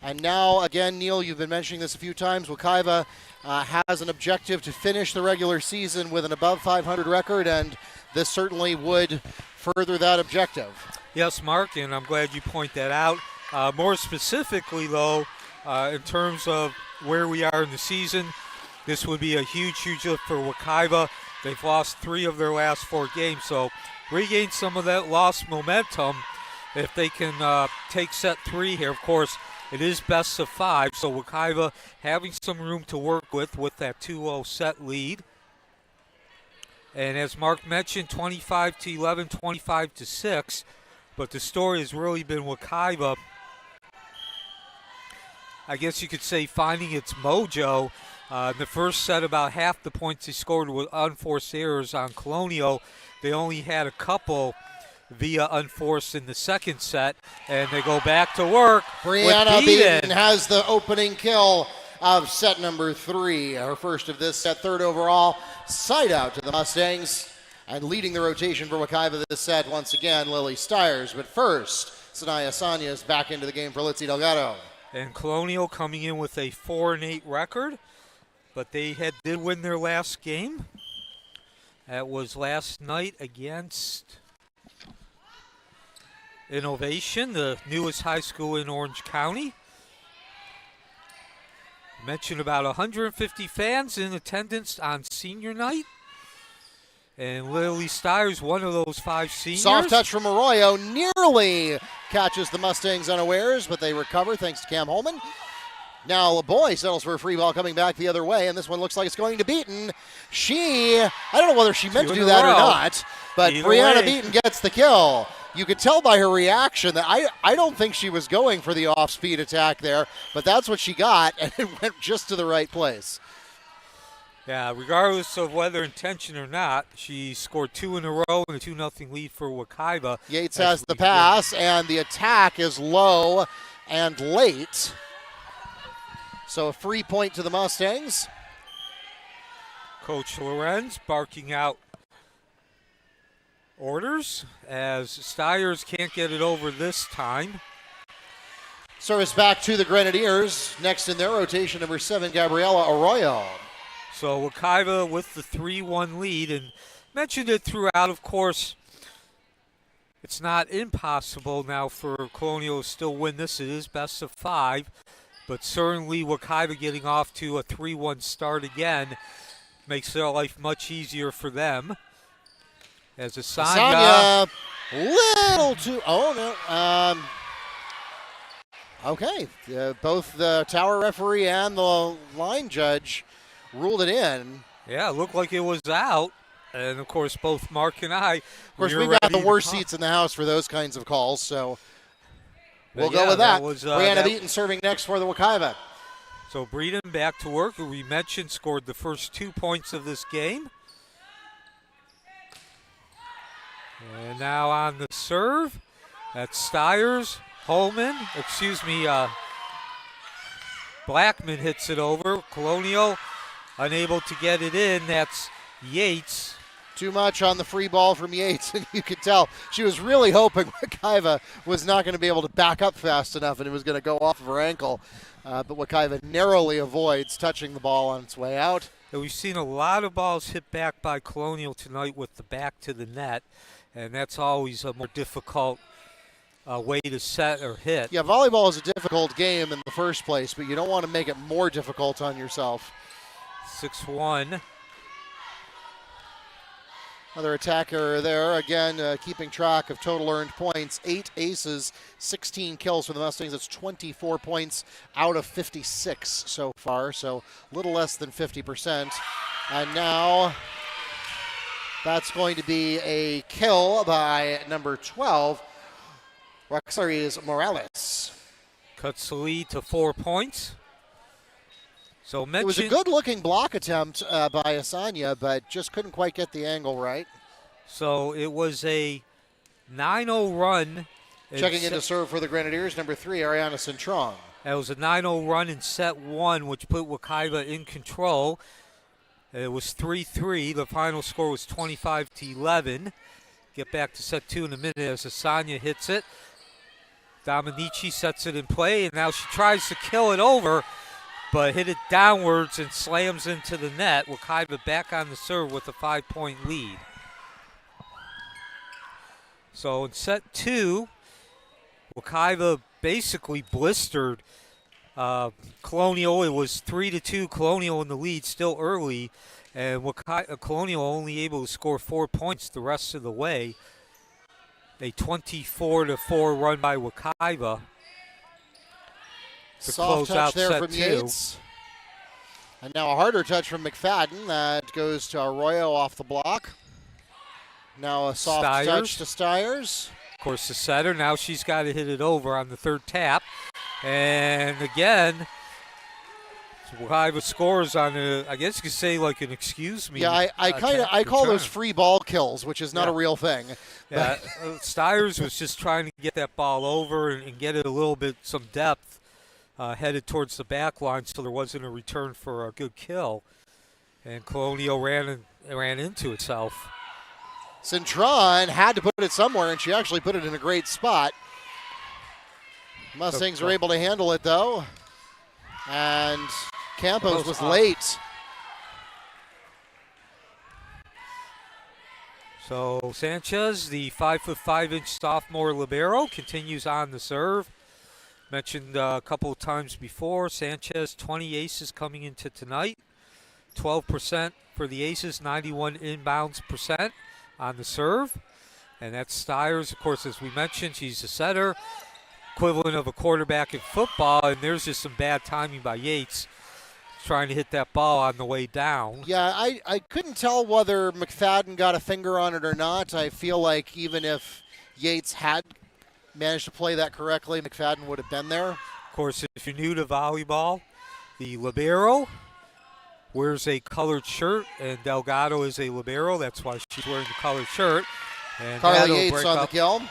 And now, again, Neil, you've been mentioning this a few times. Wekiva has an objective to finish the regular season with an above 500 record, and this certainly would further that objective. Yes, Mark, and I'm glad you point that out. More specifically, though, in terms of where we are in the season, this would be a huge lift for Wekiva. They've lost 3 of their last 4 games, so regain some of that lost momentum if they can take set 3 here. Of course, it is best of 5, so Wekiva having some room to work with that 2-0 set lead. And as Mark mentioned, 25-11, 25-6, but the story has really been Wekiva, I guess you could say, finding its mojo. In the first set, about half the points they scored with unforced errors on Colonial. They only had a couple via unforced in the second set, and they go back to work. Brianna Beaton has the opening kill of set number 3, her first of this set, third overall. Side out to the Mustangs, and leading the rotation for Wekiva this set, once again, Lily Stiers. But first, Sanaya Sanya is back into the game for Litzy Delgado. And Colonial coming in with a 4-8 record, but they did win their last game. That was last night against Innovation, the newest high school in Orange County. Mentioned about 150 fans in attendance on senior night. And Lily Stiers, one of those 5 seniors. Soft touch from Arroyo, nearly catches the Mustangs unawares, but they recover thanks to Cam Holman. Now LeBoy settles for a free ball coming back the other way, and this one looks like it's going to Beaton. I don't know whether she meant to do that or not, but Brianna Beaton gets the kill. You could tell by her reaction that I don't think she was going for the off-speed attack there, but that's what she got, and it went just to the right place. Yeah, regardless of whether intention or not, she scored 2 in a row and a 2-0 lead for Wekiva. Yates has the pass, and the attack is low and late. So a free point to the Mustangs. Coach Lorenz barking out orders as Stiers can't get it over this time. Service back to the Grenadiers. Next in their rotation, number 7, Gabriela Arroyo. So Wekiva with the 3-1 lead, and mentioned it throughout, of course, it's not impossible now for Colonial to still win this. It is best of 5, but certainly Wekiva getting off to a 3-1 start again makes their life much easier for them. As Asanya, little too, okay, both the tower referee and the line judge ruled it in. Yeah, it looked like it was out. And, of course, both Mark and I. Of course, we've got the worst seats in the house for those kinds of calls, so we'll go with that. Brianna Beaton serving next for the Wekiva. So Breeden back to work, who we mentioned scored the first 2 points of this game. And now on the serve, that's Stiers. Blackman hits it over. Colonial unable to get it in. That's Yates. Too much on the free ball from Yates, and you could tell she was really hoping Wekiva was not going to be able to back up fast enough and it was going to go off of her ankle. But Wekiva narrowly avoids touching the ball on its way out. And we've seen a lot of balls hit back by Colonial tonight with the back to the net, and that's always a more difficult way to set or hit. Yeah, volleyball is a difficult game in the first place, but you don't want to make it more difficult on yourself. 6-1. Another attacker there, again, keeping track of total earned points. 8 aces, 16 kills for the Mustangs. That's 24 points out of 56 so far, so a little less than 50%. And now that's going to be a kill by number 12, Roxaries Morales. Cuts the lead to 4 points. So it was a good-looking block attempt by Asanya, but just couldn't quite get the angle right. So it was a 9-0 run Checking in to serve for the Grenadiers, number 3, Ariana Centron. That was a 9-0 run in set 1, which put Wekiva in control. It was 3-3. The final score was 25-11. Get back to set 2 in a minute as Asanya hits it. Dominici sets it in play, and now she tries to kill it over, but hit it downwards and slams into the net. Wekiva back on the serve with a 5-point lead. So in set 2, Wekiva basically blistered Colonial. It was 3-2. Colonial in the lead, still early, and Colonial only able to score 4 points the rest of the way. A 24-4 run by Wekiva to Soft close touch out there set from 2. Yates. And now a harder touch from McFadden. That goes to Arroyo off the block. Now a soft touch to Stiers. Of course, the setter. Now she's got to hit it over on the third tap. And again, Wekiva scores on a, I guess you could say like an excuse me. Yeah, I call those free ball kills, which is not a real thing. Yeah, Stiers was just trying to get that ball over and get it a little bit, some depth, headed towards the back line, so there wasn't a return for a good kill. And Colonial ran into itself. Centron had to put it somewhere, and she actually put it in a great spot. Mustangs were able to handle it, though. And Campos was late. So Sanchez, the 5'5" sophomore libero, continues on the serve. Mentioned a couple of times before, Sanchez 20 aces coming into tonight. 12% for the aces, 91 inbounds percent on the serve. And that's Stiers, of course, as we mentioned, she's a setter, equivalent of a quarterback in football, and there's just some bad timing by Yates trying to hit that ball on the way down. Yeah, I couldn't tell whether McFadden got a finger on it or not. I feel like even if Yates had managed to play that correctly, McFadden would have been there. Of course, if you're new to volleyball, the libero wears a colored shirt, and Delgado is a libero. That's why she's wearing the colored shirt. And Carly Yates on the kill.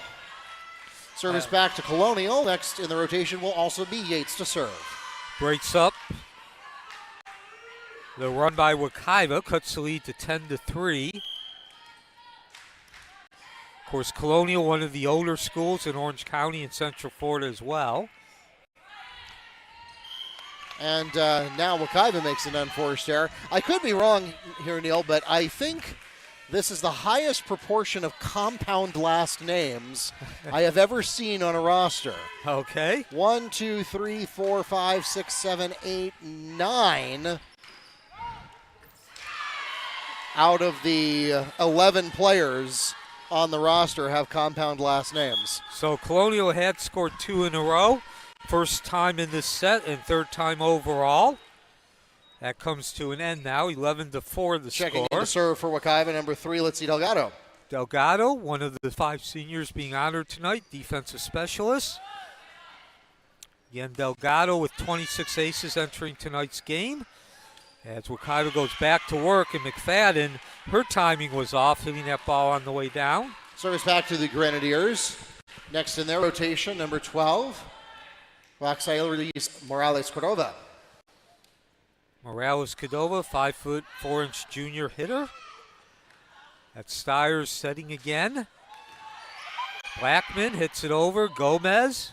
Service back to Colonial. Next in the rotation will also be Yates to serve. Breaks up. The run by Wekiva cuts the lead to 10-3. Of course, Colonial, one of the older schools in Orange County and Central Florida as well. And now Wekiva makes an unforced error. I could be wrong here, Neil, but I think this is the highest proportion of compound last names I have ever seen on a roster. Okay. 1, 2, 3, 4, 5, 6, 7, 8, 9 out of the 11 players on the roster have compound last names. So Colonial had scored 2 in a row. First time in this set and third time overall. That comes to an end now, 11-4 the score. Checking in to serve for Wekiva, number 3, let's see Delgado. Delgado, one of the 5 seniors being honored tonight, defensive specialist. Again, Delgado with 26 aces entering tonight's game. As Wekiva goes back to work, and McFadden, her timing was off, hitting that ball on the way down. Service back to the Grenadiers. Next in their rotation, number 12, Waxail release Morales Cordova. Morales Cordova, 5'4" junior hitter. That's Stiers setting again. Blackman hits it over. Gomez.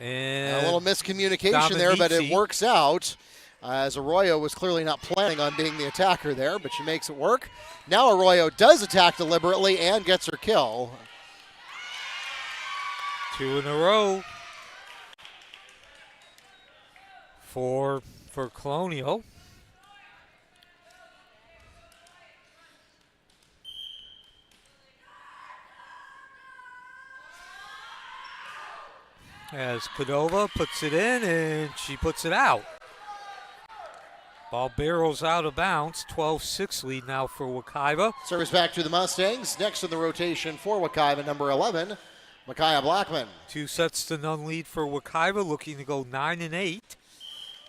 And a little miscommunication there, but it works out. As Arroyo was clearly not planning on being the attacker there, but she makes it work. Now Arroyo does attack deliberately and gets her kill. 2 in a row for Colonial. As Cordova puts it in, and she puts it out. Ball barrels out of bounds. 12-6 lead now for Wekiva. Service back to the Mustangs. Next in the rotation for Wekiva, number 11, Micaiah Blackman. 2 sets to none lead for Wekiva, looking to go 9-8.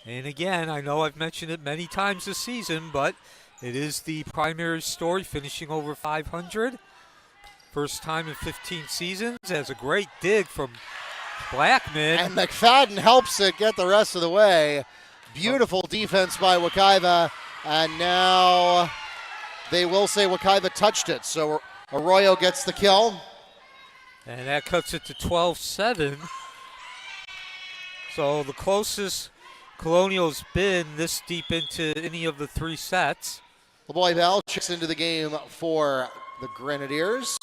And again, I know I've mentioned it many times this season, but it is the primary story, finishing over 500. First time in 15 seasons. Has a great dig from Blackman. And McFadden helps it get the rest of the way. Beautiful defense by Wekiva. And now they will say Wekiva touched it. So Arroyo gets the kill. And that cuts it to 12-7. So the closest Colonial's been this deep into any of the 3 sets. LeBoy Bell checks into the game for the Grenadiers.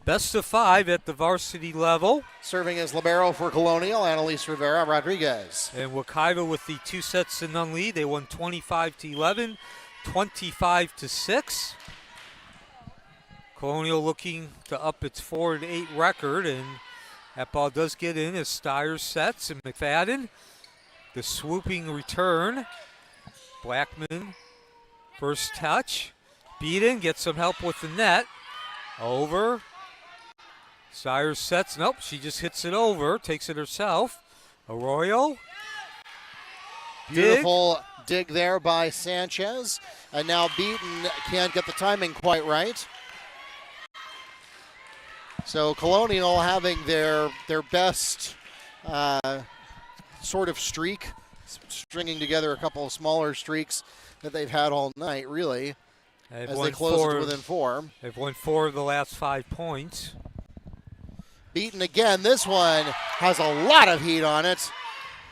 Best of 5 at the varsity level. Serving as libero for Colonial, Annalise Rivera Rodriguez. And Wekiva with the 2-0 lead. They won 25-11, 25-6. Colonial looking to up its 4-8 record, and that ball does get in as Stiers sets, and McFadden, the swooping return. Blackman, first touch. Beaton gets some help with the net. Over. Stiers sets, nope, she just hits it over, takes it herself. Arroyo. Beautiful dig there by Sanchez. And now Beaton can't get the timing quite right. So Colonial having their best sort of streak, stringing together a couple of smaller streaks that they've had all night, really, as they close it within 4. They've won 4 of the last 5 points. Beaton again. This one has a lot of heat on it,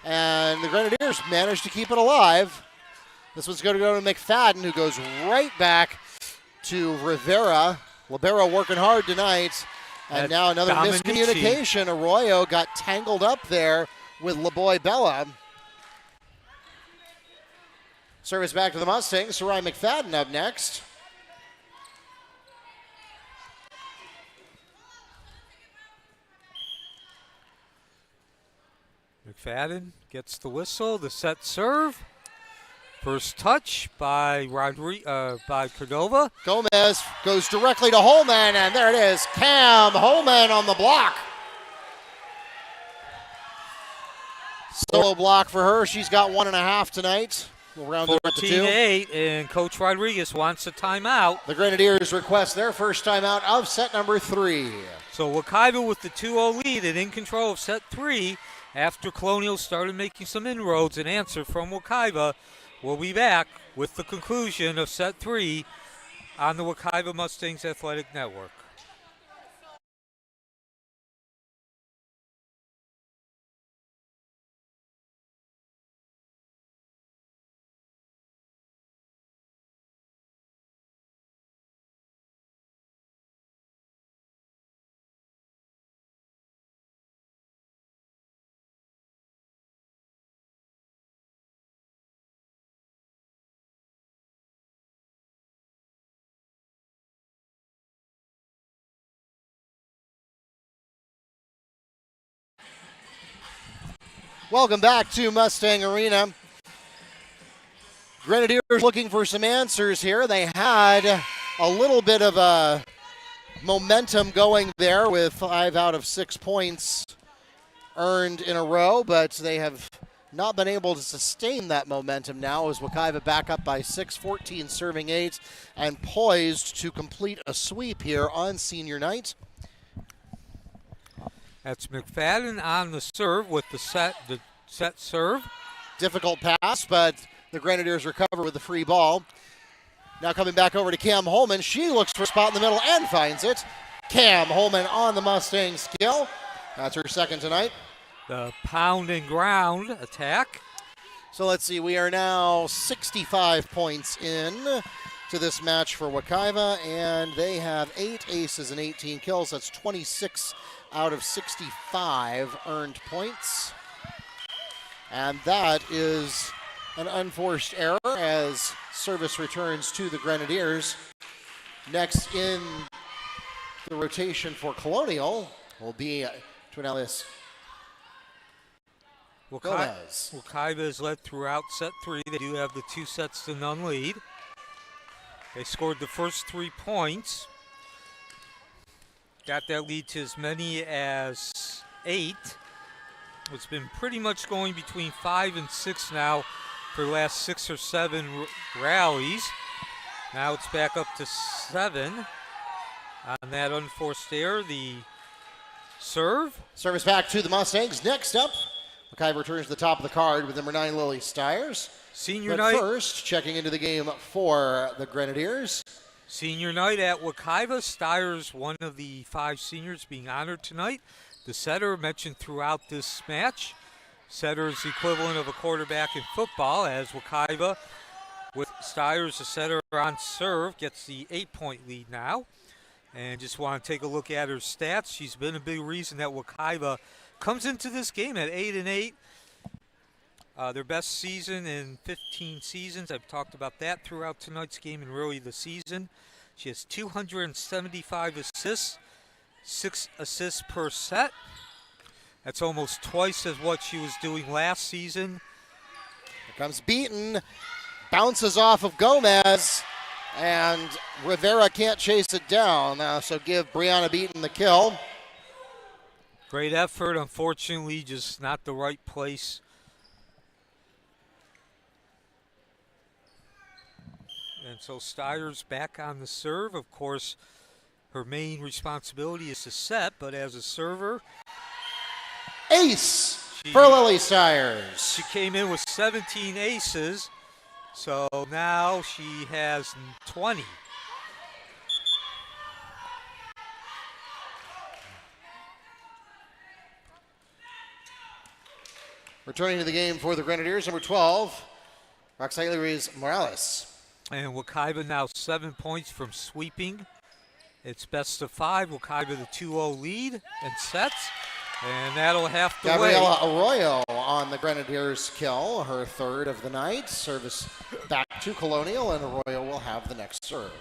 and the Grenadiers managed to keep it alive. This one's going to go to McFadden, who goes right back to Rivera. Libero working hard tonight. And now another miscommunication. Arroyo got tangled up there with LeBoy Bella. Service back to the Mustangs. Sarai McFadden up next. McFadden gets the whistle, the set serve. First touch by Cordova. Gomez goes directly to Holman, and there it is. Cam Holman on the block. Solo block for her. She's got 1.5 tonight. We'll round it up to 2. 14-8, and Coach Rodriguez wants a timeout. The Grenadiers request their first timeout of set number 3. So Wekiva with the 2-0 lead and in control of set 3 after Colonial started making some inroads. An answer from Wekiva. We'll be back with the conclusion of set 3 on the Wekiva Mustangs Athletic Network. Welcome back to Mustang Arena. Grenadiers looking for some answers here. They had a little bit of a momentum going there with 5 out of 6 points earned in a row, but they have not been able to sustain that momentum now as Wekiva back up by 6, 14 serving 8, and poised to complete a sweep here on senior night. That's McFadden on the serve with the set serve. Difficult pass, but the Grenadiers recover with the free ball. Now coming back over to Cam Holman. She looks for a spot in the middle and finds it. Cam Holman on the Mustangs kill. That's her second tonight. The pound and ground attack. So let's see, we are now 65 points in to this match for Wekiva, and they have 8 aces and 18 kills. That's 26 out of 65 earned points. And that is an unforced error as service returns to the Grenadiers. Next in the rotation for Colonial will be Twinellis Gomez. Wekiva is led throughout set 3. They do have the 2-0 lead. They scored the first 3 points. Got that lead to as many as 8. It's been pretty much going between 5 and 6 now for the last 6 or 7 rallies. Now it's back up to 7 on that unforced error. The serve. Service back to the Mustangs. Next up, Wekiva returns to the top of the card with number 9, Lily Stiers. Senior But night. first, checking into the game for the Grenadiers. Senior night at Wekiva. Stiers, one of the 5 seniors being honored tonight. The setter mentioned throughout this match. Setter is the equivalent of a quarterback in football, as Wekiva, with Stiers, the setter on serve, gets the 8-point lead now. And just want to take a look at her stats. She's been a big reason that Wekiva comes into this game at 8-8. Their best season in 15 seasons. I've talked about that throughout tonight's game and really the season. She has 275 assists, 6 assists per set. That's almost twice as what she was doing last season. Here comes Beaton. Bounces off of Gomez. And Rivera can't chase it down. So give Brianna Beaton the kill. Great effort. Unfortunately, just not the right place. And so Stiers back on the serve. Of course, her main responsibility is to set, but as a server, Ace for Lily Stiers. she came in with 17 aces, so now she has 20. Returning to the game for the Grenadiers, number 12, Roxana Ruiz Morales. And Wekiva now 7 points from sweeping. It's best of 5. Wekiva the 2-0 lead and sets. And that'll have to Gabriela wait. Arroyo on the Grenadiers kill, her 3rd of the night. Service back to Colonial, and Arroyo will have the next serve.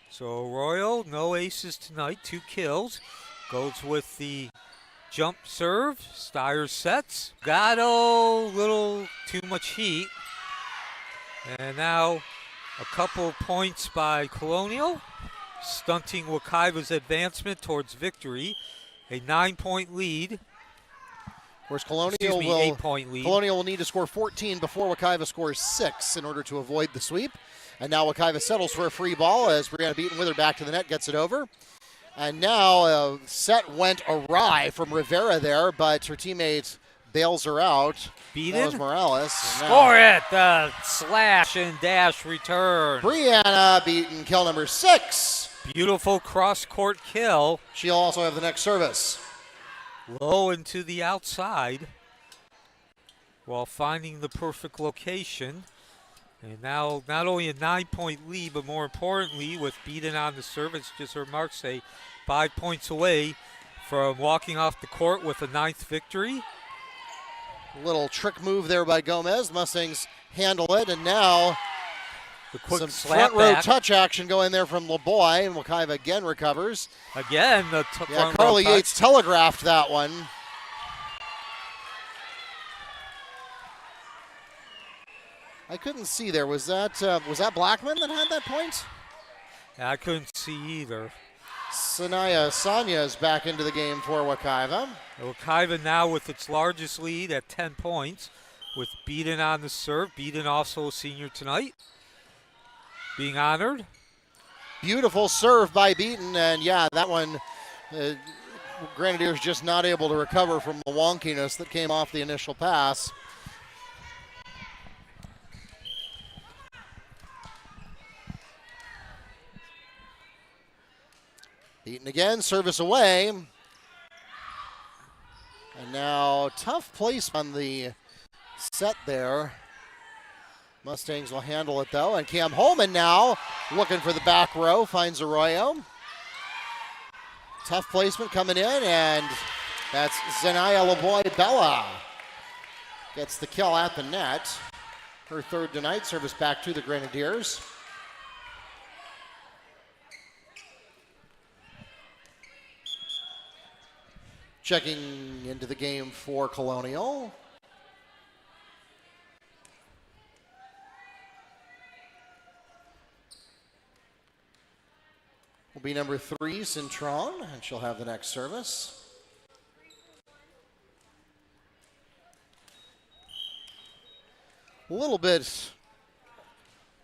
So Royal, no aces tonight, 2 kills. Goes with the jump serve. Stiers sets. Gatto, little too much heat. And now a couple points by Colonial, stunting Wekiva's advancement towards victory. A 9-point lead. Of course, Colonial 8-point lead. Colonial will need to score 14 before Wekiva scores 6 in order to avoid the sweep. And now Wekiva settles for a free ball as Brianna Beaton with her back to the net gets it over. And now a set went awry from Rivera there, but her teammate bails her out. Beaton. That was Morales. Score it! The slash and dash return. Brianna Beaton, kill number 6. Beautiful cross-court kill. She'll also have the next service. Low and to the outside while finding the perfect location. And now not only a 9-point lead, but more importantly, with Beaton on the serve, as just heard Mark say, 5 points away from walking off the court with a 9th victory. Little trick move there by Gomez. The Mustangs handle it, and now The quick some slap front row back. touch action going there from LeBoy, and Wekiva again recovers. Again, the Yeah, front row Carly touch. Yates telegraphed that one. I couldn't see there. Was that Blackman that had that point? I couldn't see either. Sanaya Sanya is back into the game for Wekiva. Wekiva now with its largest lead at 10 points with Beaton on the serve. Beaton also a senior tonight, being honored. Beautiful serve by Beaton, and yeah, that one, Grenadiers just not able to recover from the wonkiness that came off the initial pass. Beaton again, service away. And now tough place on the set there. Mustangs will handle it though. And Cam Holman now looking for the back row, finds Arroyo. Tough placement coming in, and that's Zanaya LeBoy Bella. Gets the kill at the net. Her 3rd tonight, service back to the Grenadiers. Checking into the game for Colonial. Will be number 3, Cintron, and she'll have the next service. little bit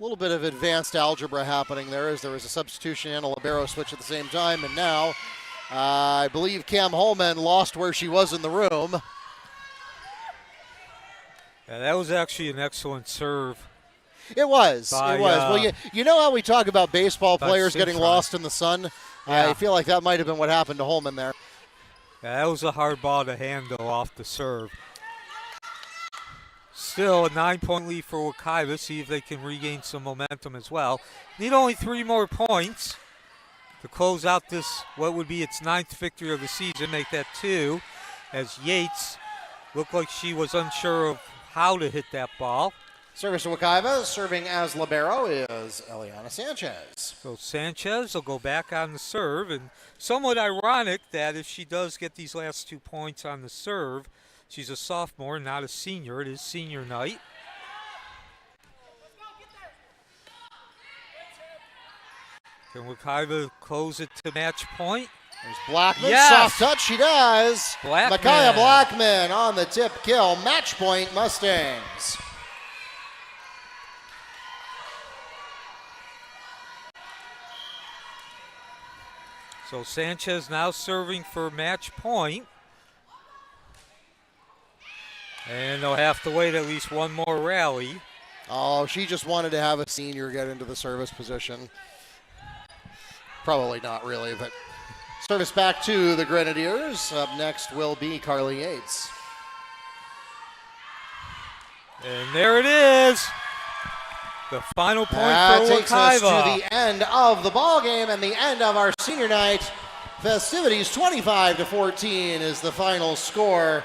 of advanced algebra happening there, as there was a substitution and a libero switch at the same time. And now I believe Cam Holman lost where she was in the room. Yeah, that was actually an excellent serve. It was. By, well, you know how we talk about baseball players getting Cintron. lost in the sun? Yeah. I feel like that might have been what happened to Holman there. Yeah, that was a hard ball to handle off the serve. Still a 9-point lead for Wekiva. See if they can regain some momentum as well. Need only 3 more points to close out this, what would be its 9th victory of the season, make that 2, as Yates looked like she was unsure of how to hit that ball. Service to Wekiva, serving as libero is Eliana Sanchez. So Sanchez will go back on the serve, and somewhat ironic that if she does get these last 2 points on the serve, she's a sophomore, not a senior. It is senior night. Can Wekiva close it to match point? There's Blackman, Yes! soft touch, she does. Blackman. Micaiah Blackman on the tip kill, match point Mustangs. So Sanchez now serving for match point. And they'll have to wait at least one more rally. Oh, she just wanted to have a senior get into the service position. Probably not really, but service back to the Grenadiers. Up next will be Carly Yates. And there it is. The final point That for takes us Wekiva. to the end of the ball game and the end of our senior night festivities. 25-14 is the final score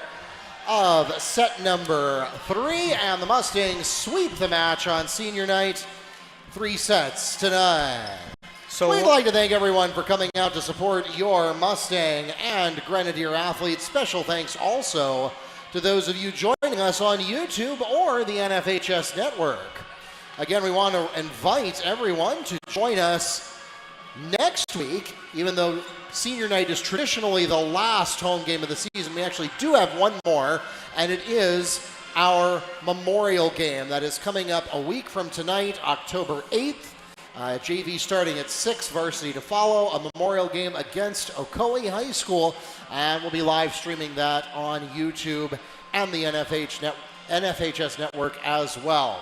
of set number 3, and the Mustangs sweep the match on senior night, 3 sets to 9. So We'd like to thank everyone for coming out to support your Mustang and Grenadier athletes. Special thanks also to those of you joining us on YouTube or the NFHS network. Again, we want to invite everyone to join us next week. Even though senior night is traditionally the last home game of the season, we actually do have one more, and it is our memorial game that is coming up a week from tonight, October 8th. JV starting at 6, varsity to follow, a memorial game against Ocoee High School, and we'll be live streaming that on YouTube and the NFHS network as well.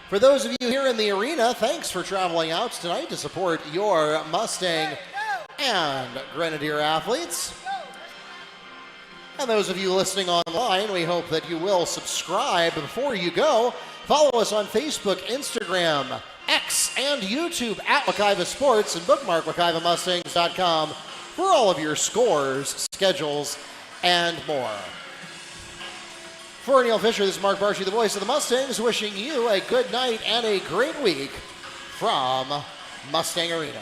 For those of you here in the arena, thanks for traveling out tonight to support your Mustang and Grenadier athletes. And those of you listening online, we hope that you will subscribe before you go. Follow us on Facebook, Instagram, X, and YouTube at Wekiva Sports, and bookmark WekivaMustangs.com for all of your scores, schedules, and more. For Neil Fisher, this is Mark Barshy, the voice of the Mustangs, wishing you a good night and a great week from Mustang Arena.